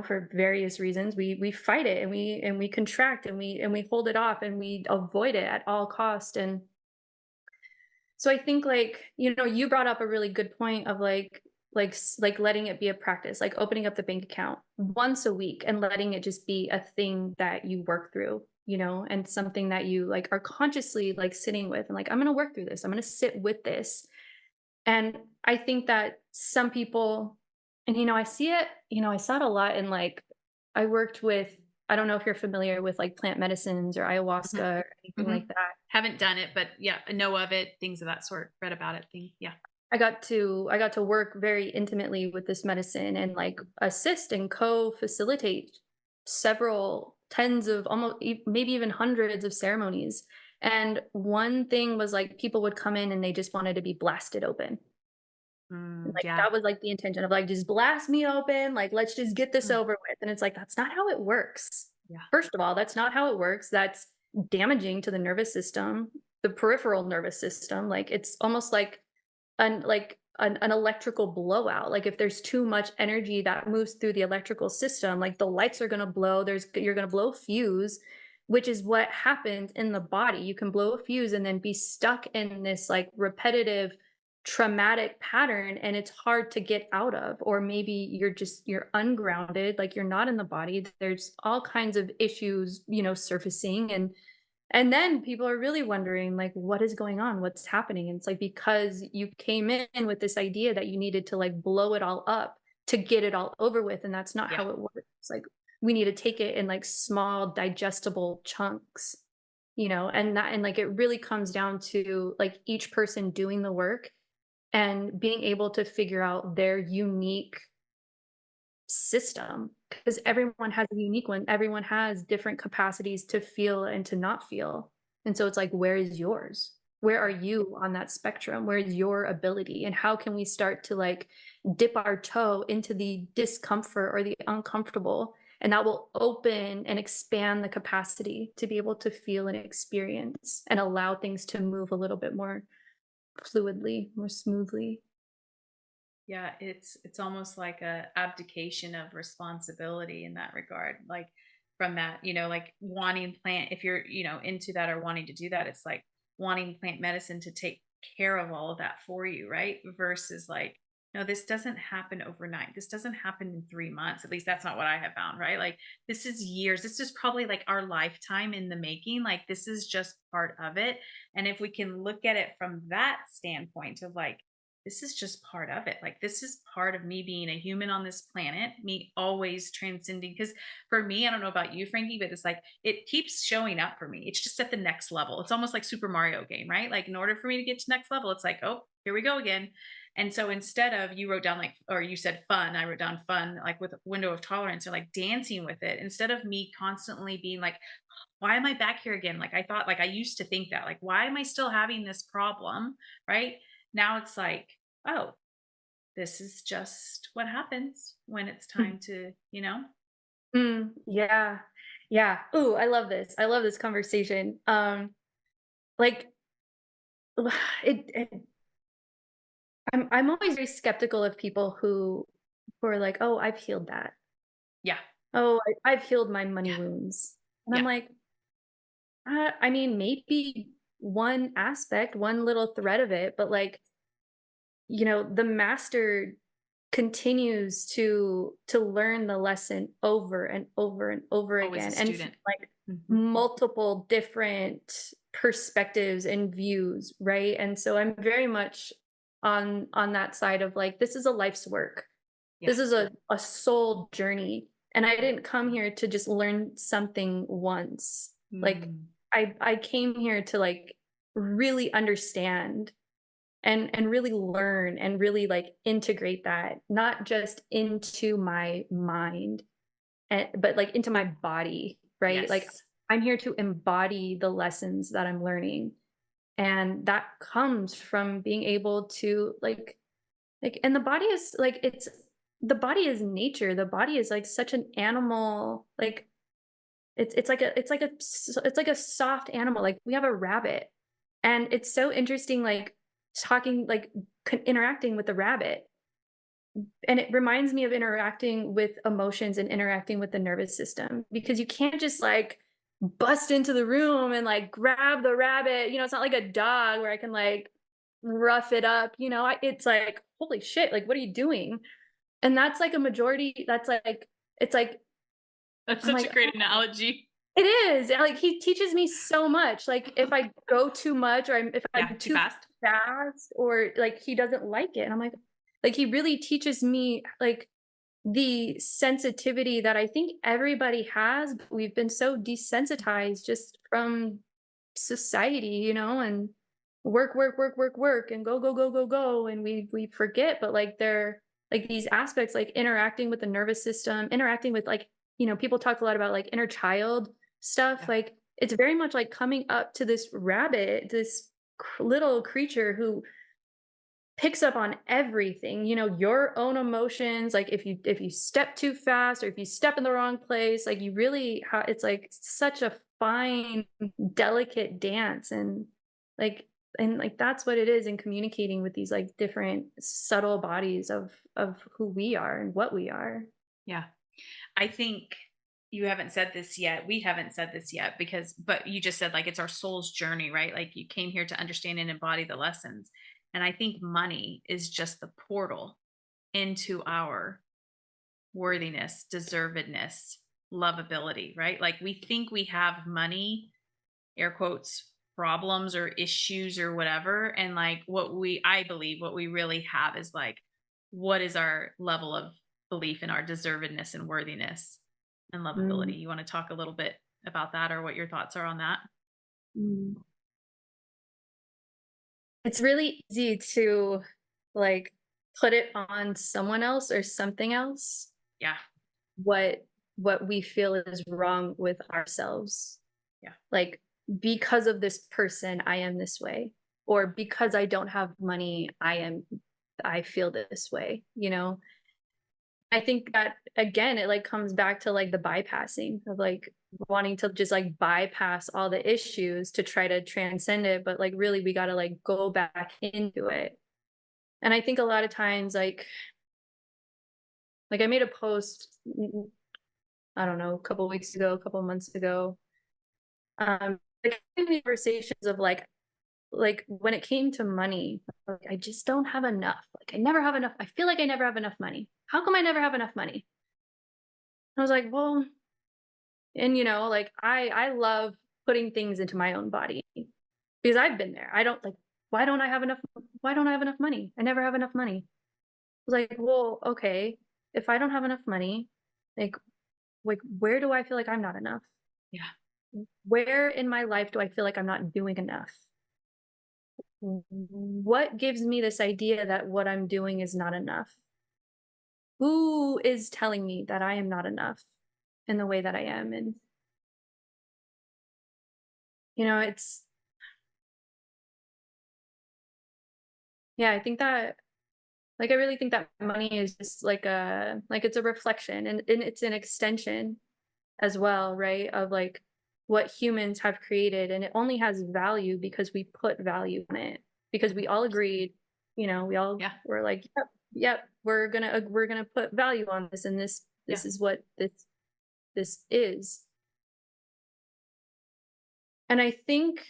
for various reasons, we fight it, and we contract, and we hold it off, and we avoid it at all cost. And so I think, like, you brought up a really good point of like letting it be a practice, like opening up the bank account once a week and letting it just be a thing that you work through, and something that you like are consciously like sitting with, and like, I'm going to work through this. I'm going to sit with this. And I think that some people, and I saw it a lot in like, I worked with, I don't know if you're familiar with like plant medicines or Mhm. ayahuasca or anything like Mhm. that. Haven't done it, but yeah, I know of it, things of that sort, read about it, thing yeah. I got to work very intimately with this medicine and like assist and co-facilitate several tens of almost maybe even hundreds of ceremonies. And one thing was like people would come in and they just wanted to be blasted open. Mm, Like, yeah. that was, like, the intention of, like, "Just blast me open, like, let's just get this Mm, over with," and it's like, that's not how it works. yeah. First of all, that's not how it works. That's damaging to the nervous system, the peripheral nervous system. Like, it's almost like an electrical blowout. Like, if there's too much energy that moves through the electrical system, like, the lights are gonna blow, you're gonna blow a fuse, which is what happens in the body. You can blow a fuse and then be stuck in this, like, repetitive traumatic pattern, and it's hard to get out of. Or maybe you're ungrounded, like, you're not in the body. There's all kinds of issues, surfacing. And then people are really wondering, like, what is going on? What's happening? And it's like, because you came in with this idea that you needed to like blow it all up to get it all over with. And that's not Yeah. how it works. Like, we need to take it in like small, digestible chunks, and like it really comes down to like each person doing the work and being able to figure out their unique system, because Yeah. everyone has a unique one. Everyone has different capacities to feel and to not feel. And so it's like, where is yours? Where are Yeah. you on that spectrum? Where is your ability? And how can we start to like dip our toe into the discomfort or the uncomfortable? And that will open and expand the capacity to be able to feel and experience and allow things to move a little bit more fluidly, more smoothly. Yeah, it's almost like a abdication of responsibility in that regard. Like from that, like wanting plant if you're, into that or wanting to do that, it's like wanting plant medicine to take care of all of that for you, right? Versus like, no, this doesn't happen overnight. This doesn't happen in 3 months. At least that's not what I have found, right? Like this is years. This is probably like our lifetime in the making. Like this is just part of it. And if we can look at it from that standpoint of like this is just part of it. Like, this is part of me being a human on this planet, me always transcending. Because for me, I don't know about you, Frankie, but it's like it keeps showing up for me. It's just at the next level. It's almost like Super Mario game, right? Like, in order for me to get to next level, it's like, oh, here we go again. And so instead of you wrote down like, or you said fun, I wrote down fun, like with a window of tolerance or like dancing with it, instead of me constantly being like, why am I back here again? Like, I thought, like, I used to think that, like, why am I still having this problem? Right now, it's like, oh, this is just what happens when it's time to, Yeah. Yeah. Ooh, I love this. I love this conversation. Like it I'm always very skeptical of people who are like, "Oh, I've healed that. Yeah. Oh, I've healed my money Yeah. wounds." And I'm Yeah. like, I mean, maybe one aspect, one little thread of it, but like, the master continues to learn the lesson over and over and over Always a again, and from student. like Mhm. multiple different perspectives and views, right? And so I'm very much on that side of like, this is a life's work. Yeah. This is a soul journey, and I didn't come here to just learn something once. Like, Mm. I came here to, like, really understand and really learn and really, like, integrate that, not just into my mind, but, like, into my body, right? Like, Yes. I'm here to embody the lessons that I'm learning, and that comes from being able to, and the body is like the body is nature. The body is like such an animal, like it's like a soft animal. Like we have a rabbit, and it's so interesting, like talking, like interacting with the rabbit, and it reminds me of interacting with emotions and interacting with the nervous system, because you can't just like bust into the room and like grab the rabbit. It's not like a dog where I can like rough it up. It's like, holy shit, like what are you doing? And that's like a majority. That's like, it's like, That's I'm such like, a great analogy. it is. And, like, he teaches me so much. Like, if I go too much, or if Yeah, I'm too too fast. fast, or like he doesn't like it, and I'm like he really teaches me like the sensitivity that I think everybody has, but we've been so desensitized just from society, and work, work, work, work, work, and go, go, go, go, go, and we forget. But like they're like these aspects, like interacting with the nervous system, interacting with like people talk a lot about like inner child stuff. Yeah. Like it's very much like coming up to this rabbit, this little creature who picks up on everything, your own emotions. Like if you step too fast, or if you step in the wrong place, like you really it's like such a fine, delicate dance. And that's what it is in communicating with these like different subtle bodies of who we are and what we are. Yeah. I think you haven't said this yet. We haven't said this yet but you just said like it's our soul's journey, right? Like you came here to understand and embody the lessons. And I think money is just the portal into our worthiness, deservedness, lovability, right? Like we think we have money, air quotes, problems or issues or whatever. And like I believe what we really have is like, what is our level of belief in our deservedness and worthiness and Mm, lovability? You want to talk a little bit about that or what your thoughts are on that? mm. It's really easy to like put it on someone else or something else, Yeah. what we feel is wrong with ourselves. Yeah. Like, because of this person, I am this way, or because I don't have money, I feel this way, I think that again, it like comes back to like the bypassing of like wanting to just like bypass all the issues to try to transcend it, but like really we got to like go back into it. And I think a lot of times, like I made a post, I don't know, a couple weeks ago, a couple months ago, like conversations of like when it came to money, like, I just don't have enough. Like I never have enough. I feel like I never have enough money. How come I never have enough money? I was like, well, and like I love putting things into my own body, because I've been there. I don't like, why don't I have enough money? I never have enough money. I was like, well, okay, if I don't have enough money, like where do I feel like I'm not enough? Yeah. Where in my life do I feel like I'm not doing enough? What gives me this idea that what I'm doing is not enough? Who is telling me that I am not enough in the way that I am? And it's, yeah, I think that, like, I really think that money is just like it's a reflection, and it's an extension as well, right? Of like what humans have created, and it only has value because we put value in it, because we all agreed You know, we all Yeah. were like, yep, we're gonna put value on this, and Yeah. this is what this is. And I think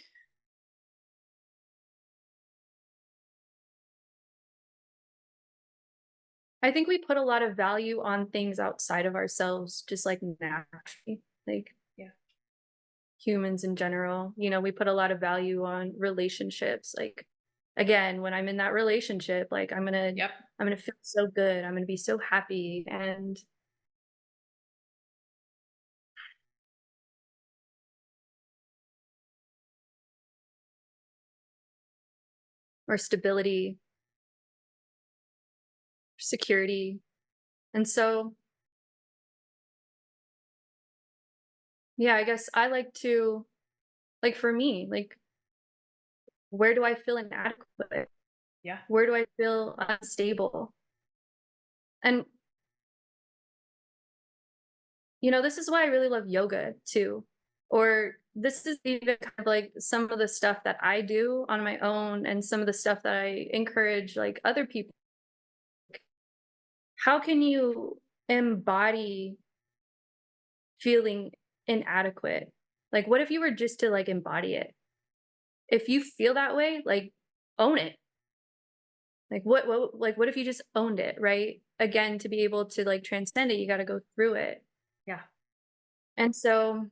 we put a lot of value on things outside of ourselves, just like naturally, like Yeah. humans in general. You know, we put a lot of value on relationships. Like, again, when I'm in that relationship, like Yep. I'm gonna feel so good. I'm gonna be so happy, and or stability, security. And so, yeah, I guess I like to, like, for me, like, where do I feel inadequate? Yeah. Where do I feel unstable? And, you know, this is why I really love yoga too. Or this is even kind of like some of the stuff that I do on my own and some of the stuff that I encourage like other people. How can you embody feeling inadequate? Like, what if you were just to like embody it? If you feel that way, like, own it. Like, what if you just owned it, right? Again, to be able to like transcend it, you got to go through it. Yeah. And so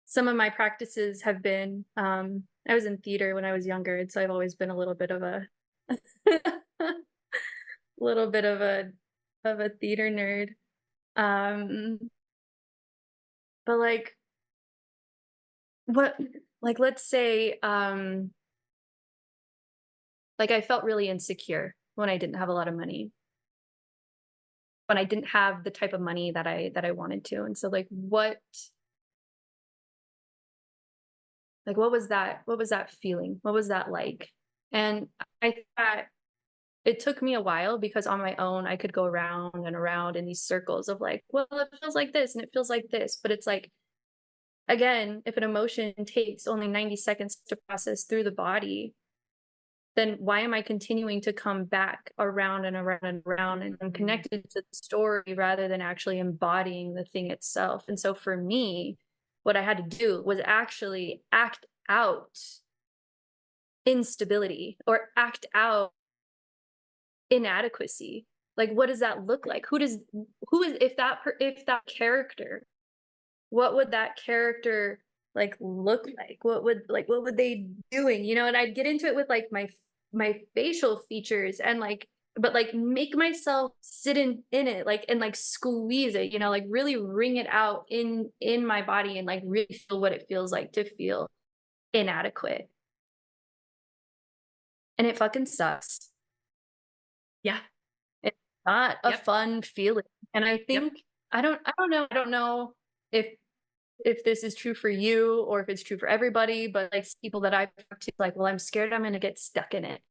some of my practices have been, I was in theater when I was younger, and so I've always been a little bit of a little bit of a theater nerd. Um, but what like let's say like I felt really insecure when I didn't have a lot of money, when I didn't have the type of money that I wanted to. And so like what was that feeling? What was that like? And I thought it took me a while because on my own I could go around and around in these circles of like, well, it feels like this and it feels like this. But it's like, again, if an emotion takes only 90 seconds to process through the body, then why am I continuing to come back around and around and around, and I'm connected to the story rather than actually embodying the thing itself? And so for me, what I had to do was actually act out instability or act out inadequacy. Like, what does that look like? Who is if that character, what would that character like look like? What would they doing? You know, and I'd get into it with like my facial features and like, but like make myself sit in it, like, and like squeeze it, you know, like really wring it out in my body and like really feel what it feels like to feel inadequate. And it fucking sucks. Yeah. It's not a Yep. fun feeling. And I Yep. think I don't know if this is true for you or if it's true for everybody, but like people that I've talked to, like, well, I'm scared I'm gonna get stuck in it.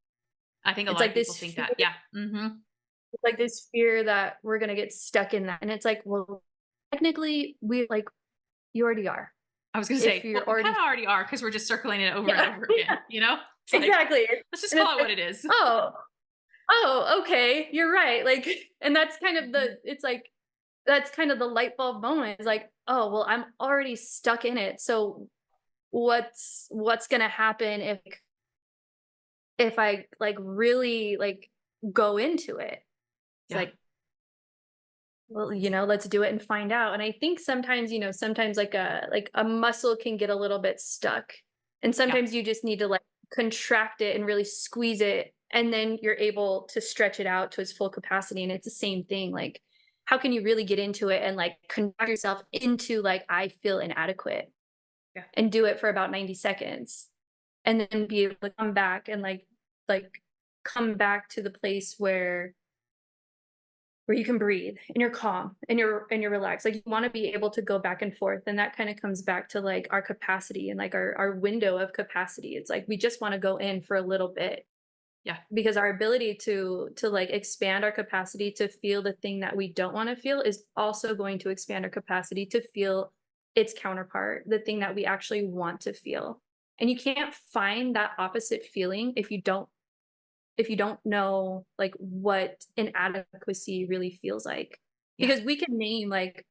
I think a It's lot of like people this think fear, that. Yeah. Mhm. it's like this fear that we're gonna get stuck in that. And it's like, well, technically we like you already are. I was gonna If say, you're well, we already kinda already are because 'cause we're just circling it over and yeah, over yeah, again, you know? It's like, exactly. let's just And it's call it what like, it is. oh, oh, okay, you're right. Like, and that's kind of Mhm. the it's like that's kind of the light bulb moment. Is like, oh well, I'm already stuck in it. So what's gonna happen if I like really like go into it? It's Yeah. like, well, you know, let's do it and find out. And I think sometimes, you know, sometimes like a muscle can get a little bit stuck. And Yeah. sometimes you just need to like contract it and really squeeze it. And then you're able to stretch it out to its full capacity. And it's the same thing. Like, how can you really get into it and like contract yourself into like, I feel inadequate, Yeah. and do it for about 90 seconds and then be able to come back and like come back to the place where you can breathe and you're calm and you're relaxed. Like, you want to be able to go back and forth, and that kind of comes back to like our capacity and like our window of capacity. It's like we just want to go in for a little bit, Yeah. because our ability to like expand our capacity to feel the thing that we don't want to feel is also going to expand our capacity to feel its counterpart, the thing that we actually want to feel. And you can't find that opposite feeling if you don't if you don't know, like, what inadequacy really feels like. Yeah. Because we can name, like,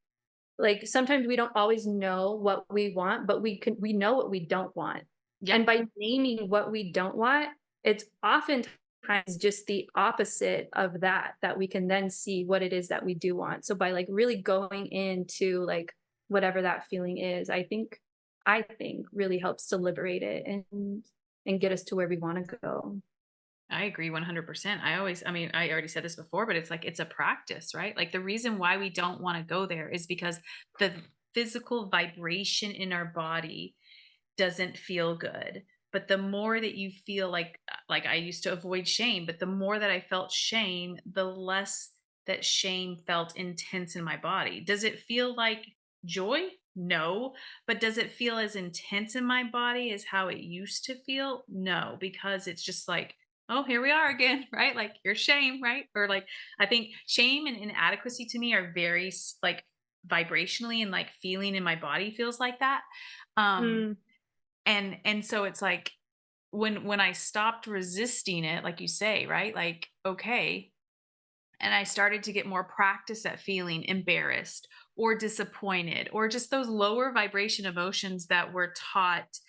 sometimes we don't always know what we want, but we know what we don't want. Yep. And by naming what we don't want, it's oftentimes just the opposite of that, that we can then see what it is that we do want. So by, like, really going into, like, whatever that feeling is, I think really helps to liberate it and get us to where we wanna go. I agree 100%. I mean, I already said this before, but it's like it's a practice, right? Like the reason why we don't want to go there is because the physical vibration in our body doesn't feel good. But the more that you feel like I used to avoid shame, but the more that I felt shame, the less that shame felt intense in my body. Does it feel like joy? No. But does it feel as intense in my body as how it used to feel? No, because it's just like, oh, here we are again, right? Like your shame, right? Or like I think shame and inadequacy to me are very like vibrationally and like feeling in my body feels like that. Um Mm, and so it's like when I stopped resisting it, like you say, right? Like, okay, and I started to get more practice at feeling embarrassed or disappointed or just those lower vibration emotions that we're taught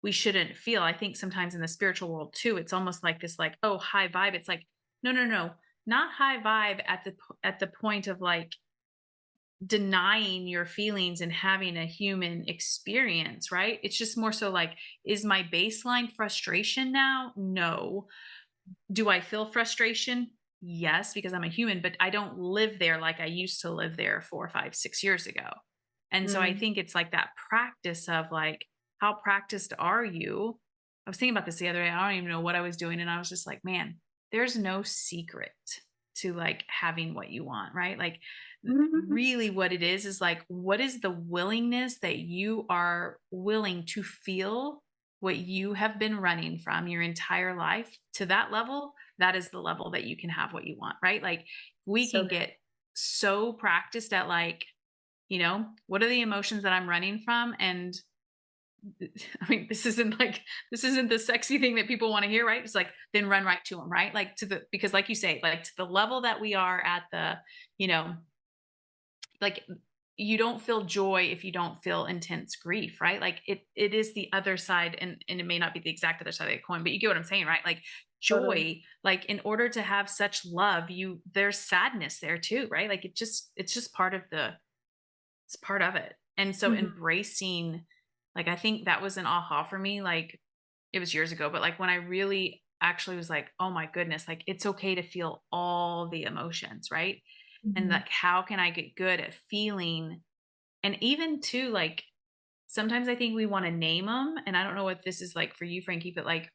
we shouldn't feel. I think sometimes in the spiritual world too, it's almost like this like, oh, high vibe. It's like, no, no, no, not high vibe at the point of like denying your feelings and having a human experience, right? It's just more so like, is my baseline frustration now? No. Do I feel frustration? Yes, because I'm a human, but I don't live there like I used to live there 4, 5, 6 years ago. And so I mm, think it's like that practice of like, how practiced are you? I was thinking about this the other day. I don't even know what I was doing. And I was just like, man, there's no secret to like having what you want, right? Like, mhm. really what it is like, what is the willingness that you are willing to feel what you have been running from your entire life to that level? That is the level that you can have what you want, right? Like, we So can good. get so practiced at like, what are the emotions that I'm running from? And I mean, this isn't the sexy thing that people want to hear, right? It's like, then run right to them, right? Like because like you say, like to the level that we are at you know, like you don't feel joy if you don't feel intense grief, right? Like it is the other side, and it may not be the exact other side of the coin, but you get what I'm saying, right? Like Totally. joy, like in order to have such love, there's sadness there too, right? Like it's just part of it's part of it. And so Mhm. embracing, like I think that was an aha for me. Like it was years ago, but like when I really actually was like, oh my goodness, like it's okay to feel all the emotions, right? And Mhm. like how can I get good at feeling, and even too like sometimes I think we want to name them, and I don't know what this is like for you, Frankie, but like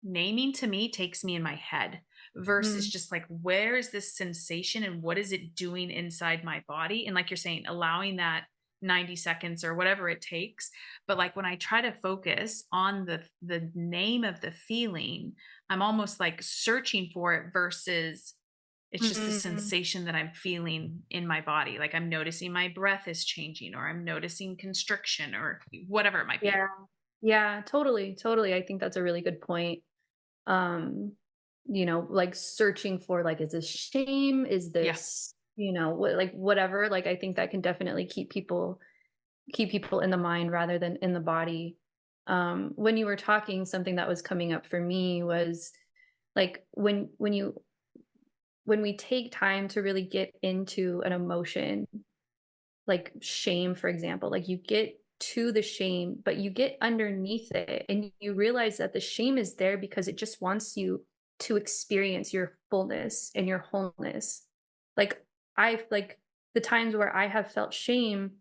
naming to me takes me in my head versus Mm, just like where is this sensation and what is it doing inside my body, and like you're saying, allowing that 90 seconds or whatever it takes. But like when I try to focus on the name of the feeling, I'm almost like searching for it versus it's just the mm. sensation that I'm feeling in my body. Like I'm noticing my breath is changing, or I'm noticing constriction, or whatever it might be. Yeah. Yeah, totally, totally. I think that's a really good point. Um, like searching for, like, is this shame? Is Yeah. this, what, like, whatever. Like, I think that can definitely keep people in the mind rather than in the body. When you were talking, something that was coming up for me was like when we take time to really get into an emotion, like shame, for example, like you get to the shame, but you get underneath it and you realize that the shame is there because it just wants you to experience your fullness and your wholeness. Like like the times where I have felt shame,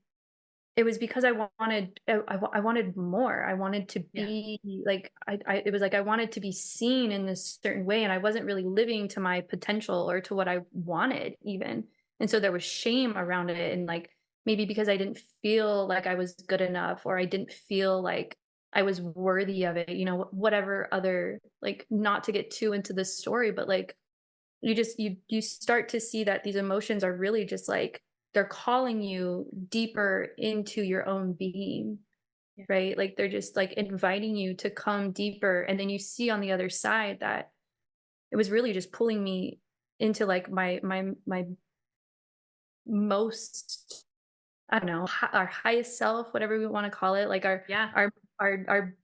it was because I wanted more. I wanted to Yeah. be like it was like I wanted to be seen in this certain way, and I wasn't really living to my potential or to what I wanted even. And so there was shame around it, and like maybe because I didn't feel like I was good enough, or I didn't feel like I was worthy of it, whatever other, like, not to get too into this story, but like you start to see that these emotions are really just like they're calling you deeper into your own being, Yeah. right? Like they're just like inviting you to come deeper, and then you see on the other side that it was really just pulling me into like my most, I don't know, our highest self, whatever we want to call it, like Yeah. our our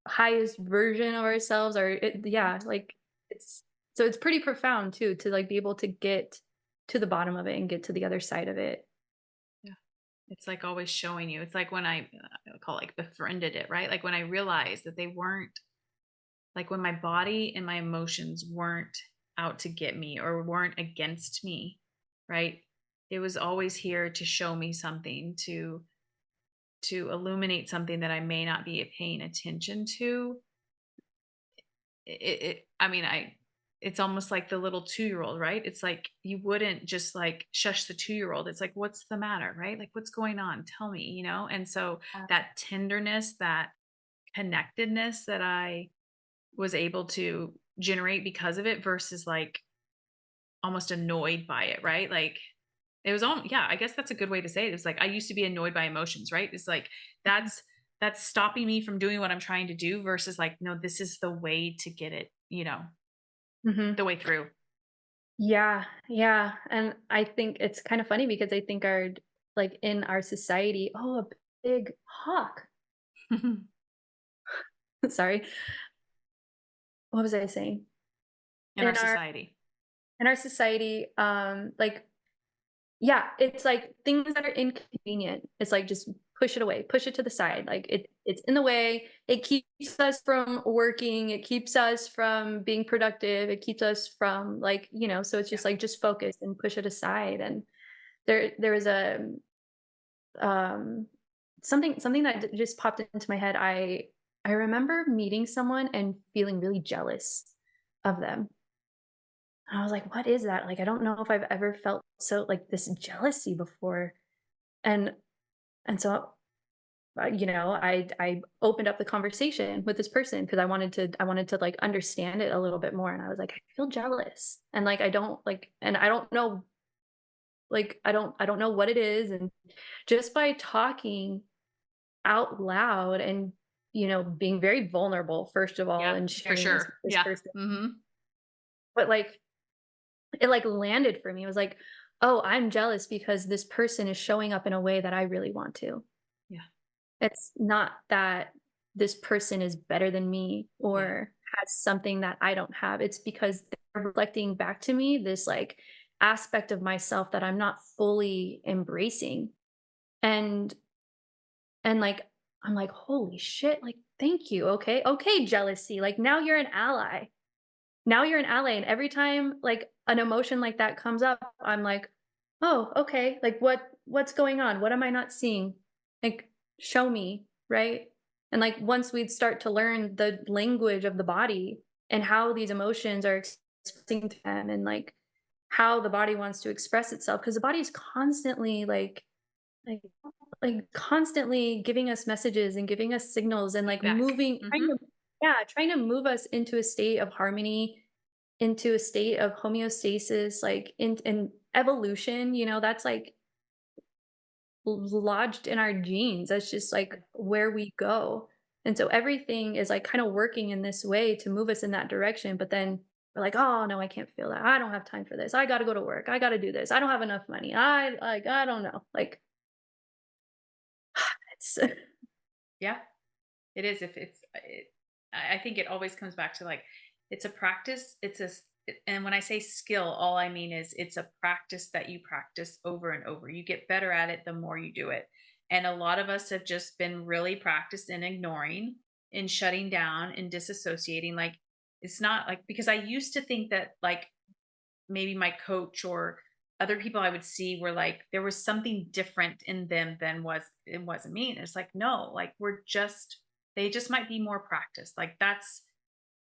highest version of ourselves, or yeah, like it's so it's pretty profound too to like be able to get to the bottom of it and get to the other side of it. Yeah. It's like always showing you. It's like when I call it like befriended it, right? Like when I realized that they weren't like when my body and my emotions weren't out to get me or weren't against me, right? It was always here to show me something, to illuminate something that I may not be paying attention to. I mean, it's almost like the little 2-year-old, right? It's like you wouldn't just like shush the 2-year-old. It's like, what's the matter, right? Like, what's going on? Tell me, you know? And so that tenderness, that connectedness that I was able to generate because of it versus like almost annoyed by it, right? Like it was all, yeah, I guess that's a good way to say it. It's like I used to be annoyed by emotions, right? It's like that's stopping me from doing what I'm trying to do versus like, no, this is the way to get it, Mhm. the way through. Yeah, yeah, and I think it's kind of funny because I think our like in our society, oh, a big hawk. In Sorry, what was I saying? our In our society. society, like yeah, it's like things that are inconvenient. It's like just push it away, push it to the Yeah. side. Like it's in the way. It keeps us from working. It keeps us from being productive. It keeps us from like, so it's Yeah. just like just focus and push it aside. And there was a um something that just popped into my head. I remember meeting someone and feeling really jealous of them. I was like, "What is that?" Like, I don't know if I've ever felt so like this jealousy before. And so, I opened up the conversation with this person because I wanted to like understand it a little bit more. And I was like, "I feel jealous." And like I don't like and I don't know like I don't know what it is. And just by talking out loud and being very vulnerable first of all Yeah, and for sharing this sure. with this Yeah. person. Mhm. But like it like landed for me. It was like, "Oh, I'm jealous because this person is showing up in a way that I really want to." Yeah. It's not that this person is better than me Yeah. or has something that I don't have. It's because they're reflecting back to me this like aspect of myself that I'm not fully embracing. And like I'm like, "Holy shit, like thank you. Okay. Okay, jealousy. Like now you're an ally." Now you're an ally, and every time, like, an emotion like that comes up, I'm like, "Oh, okay, like, what's going on? What am I not seeing? Like, show me," right? And, like, once we'd start to learn the language of the body and how these emotions are expressing to them and, like, how the body wants to express itself, because the body is constantly, like constantly giving us messages and giving us signals and, like, Feedback. moving trying Mhm. to yeah, trying to move us into a state of harmony, into a state of homeostasis, like, in evolution, that's, like, lodged in our genes. That's just, like, where we go, and so everything is, like, kinda working in this way to move us in that direction, but then we're like, "Oh, no, I can't feel that. I don't have time for this. I gotta go to work. I gotta do this. I don't have enough money. I don't know." Like, it's Yeah. It is if I think it always comes back to like it's a practice. And when I say skill, all I mean is it's a practice that you practice over and over. You get better at it the more you do it. And a lot of us have just been really practiced in ignoring, in shutting down, in disassociating. Like it's not like because I used to think that like maybe my coach or other people I would see were like there was something different in them than it wasn't me. And it's like, no, like they just might be more practiced. Like that's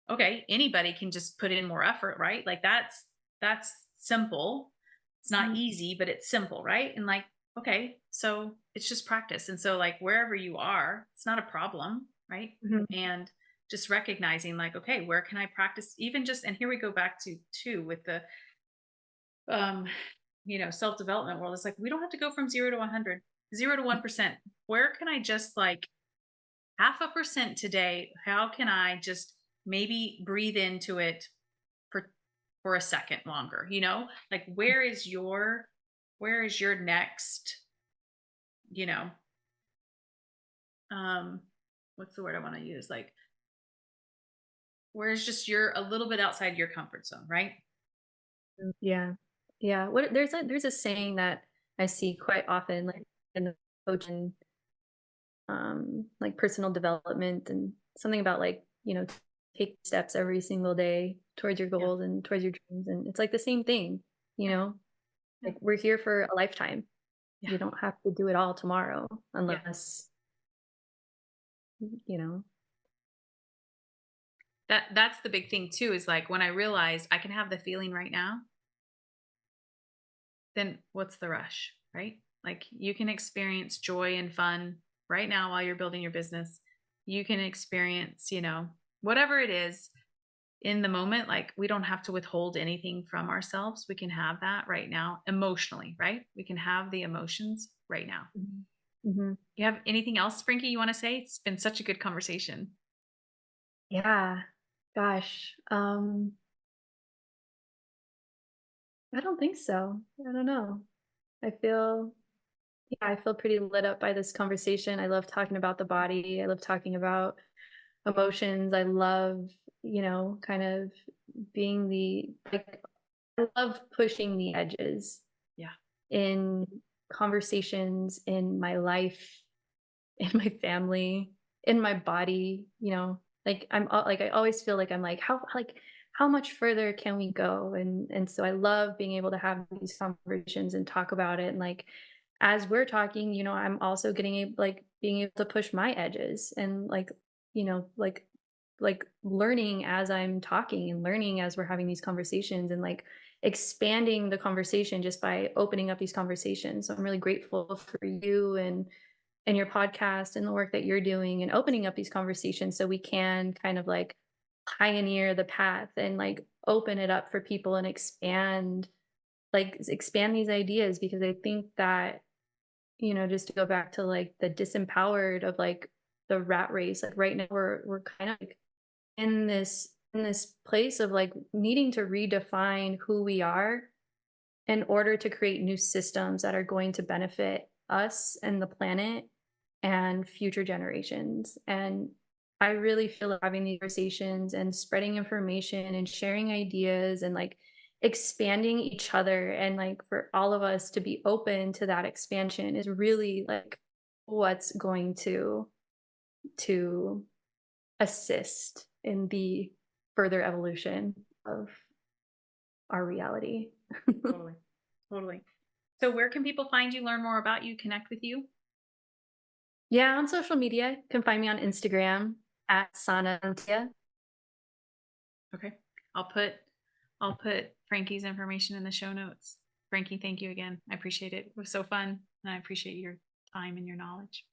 okay. Anybody can just put in more effort, right? Like that's simple. It's not Mhm, easy, but it's simple, right? And like, okay, so it's just practice. And so like wherever you are, it's not a problem, right? mhm, And just recognizing like, okay, where can I practice even just and here we go back to two with the um self-development world. It's like we don't have to go from 0 to 100, 0 to 1%. Where can I just like half a percent today? How can I just maybe breathe into it for a second longer, like where is your next, you know, um, what's the word I want to use? Like, where's just you're a little bit outside your comfort zone, right? Yeah. Yeah. There's a saying that I see quite often, like in the coaching, like personal development and something about like, take steps every single day towards your Yeah. goals and towards your dreams. And it's like the same thing, you Yeah. know, Yeah. like we're here for a lifetime. Yeah. You don't have to do it all tomorrow Yeah. unless, you know. That's the big thing too, is like when I realized I can have the feeling right now, then what's the rush, right? Like you can experience joy and fun right now while you're building your business. You can experience, whatever it is in the moment. Like we don't have to withhold anything from ourselves. We can have that right now emotionally, right? We can have the emotions right now. Mhm. Mhm. You have anything else, Frankie, you want to say? It's been such a good conversation. Yeah. Gosh. I don't think so. I don't know. I feel Yeah, I feel pretty lit up by this conversation. I love talking about the body. I love talking about emotions. I love, kind of being I love pushing the edges Yeah. in conversations, in my life, in my family, in my body, like I always feel like I'm like how much further can we go? And so I love being able to have these conversations and talk about it. And like as we're talking, I'm also being able to push my edges and you know, like learning as I'm talking and learning as we're having these conversations and like expanding the conversation just by opening up these conversations. So I'm really grateful for you and your podcast and the work that you're doing and opening up these conversations so we can kind of like pioneer the path and like open it up for people and expand these ideas because I think that just to go back to like the disempowered of like the rat race, like right now we're kind of like in this place of like needing to redefine who we are in order to create new systems that are going to benefit us and the planet and future generations. And I really feel like having these conversations and spreading information and sharing ideas and like expanding each other and like for all of us to be open to that expansion is really like what's going to assist in the further evolution of our reality. Totally. Totally. So where can people find you, learn more about you, connect with you? Yeah, on social media, you can find me on Instagram at Sanantia. Okay. I'll put I'll put Frankie's information in the show notes. Frankie, thank you again. I appreciate it. It was so fun. And I appreciate your time and your knowledge.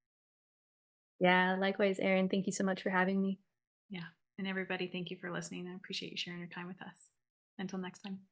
Yeah, likewise, Erin. Thank you so much for having me. Yeah. And everybody, thank you for listening. I appreciate you sharing your time with us. Until next time.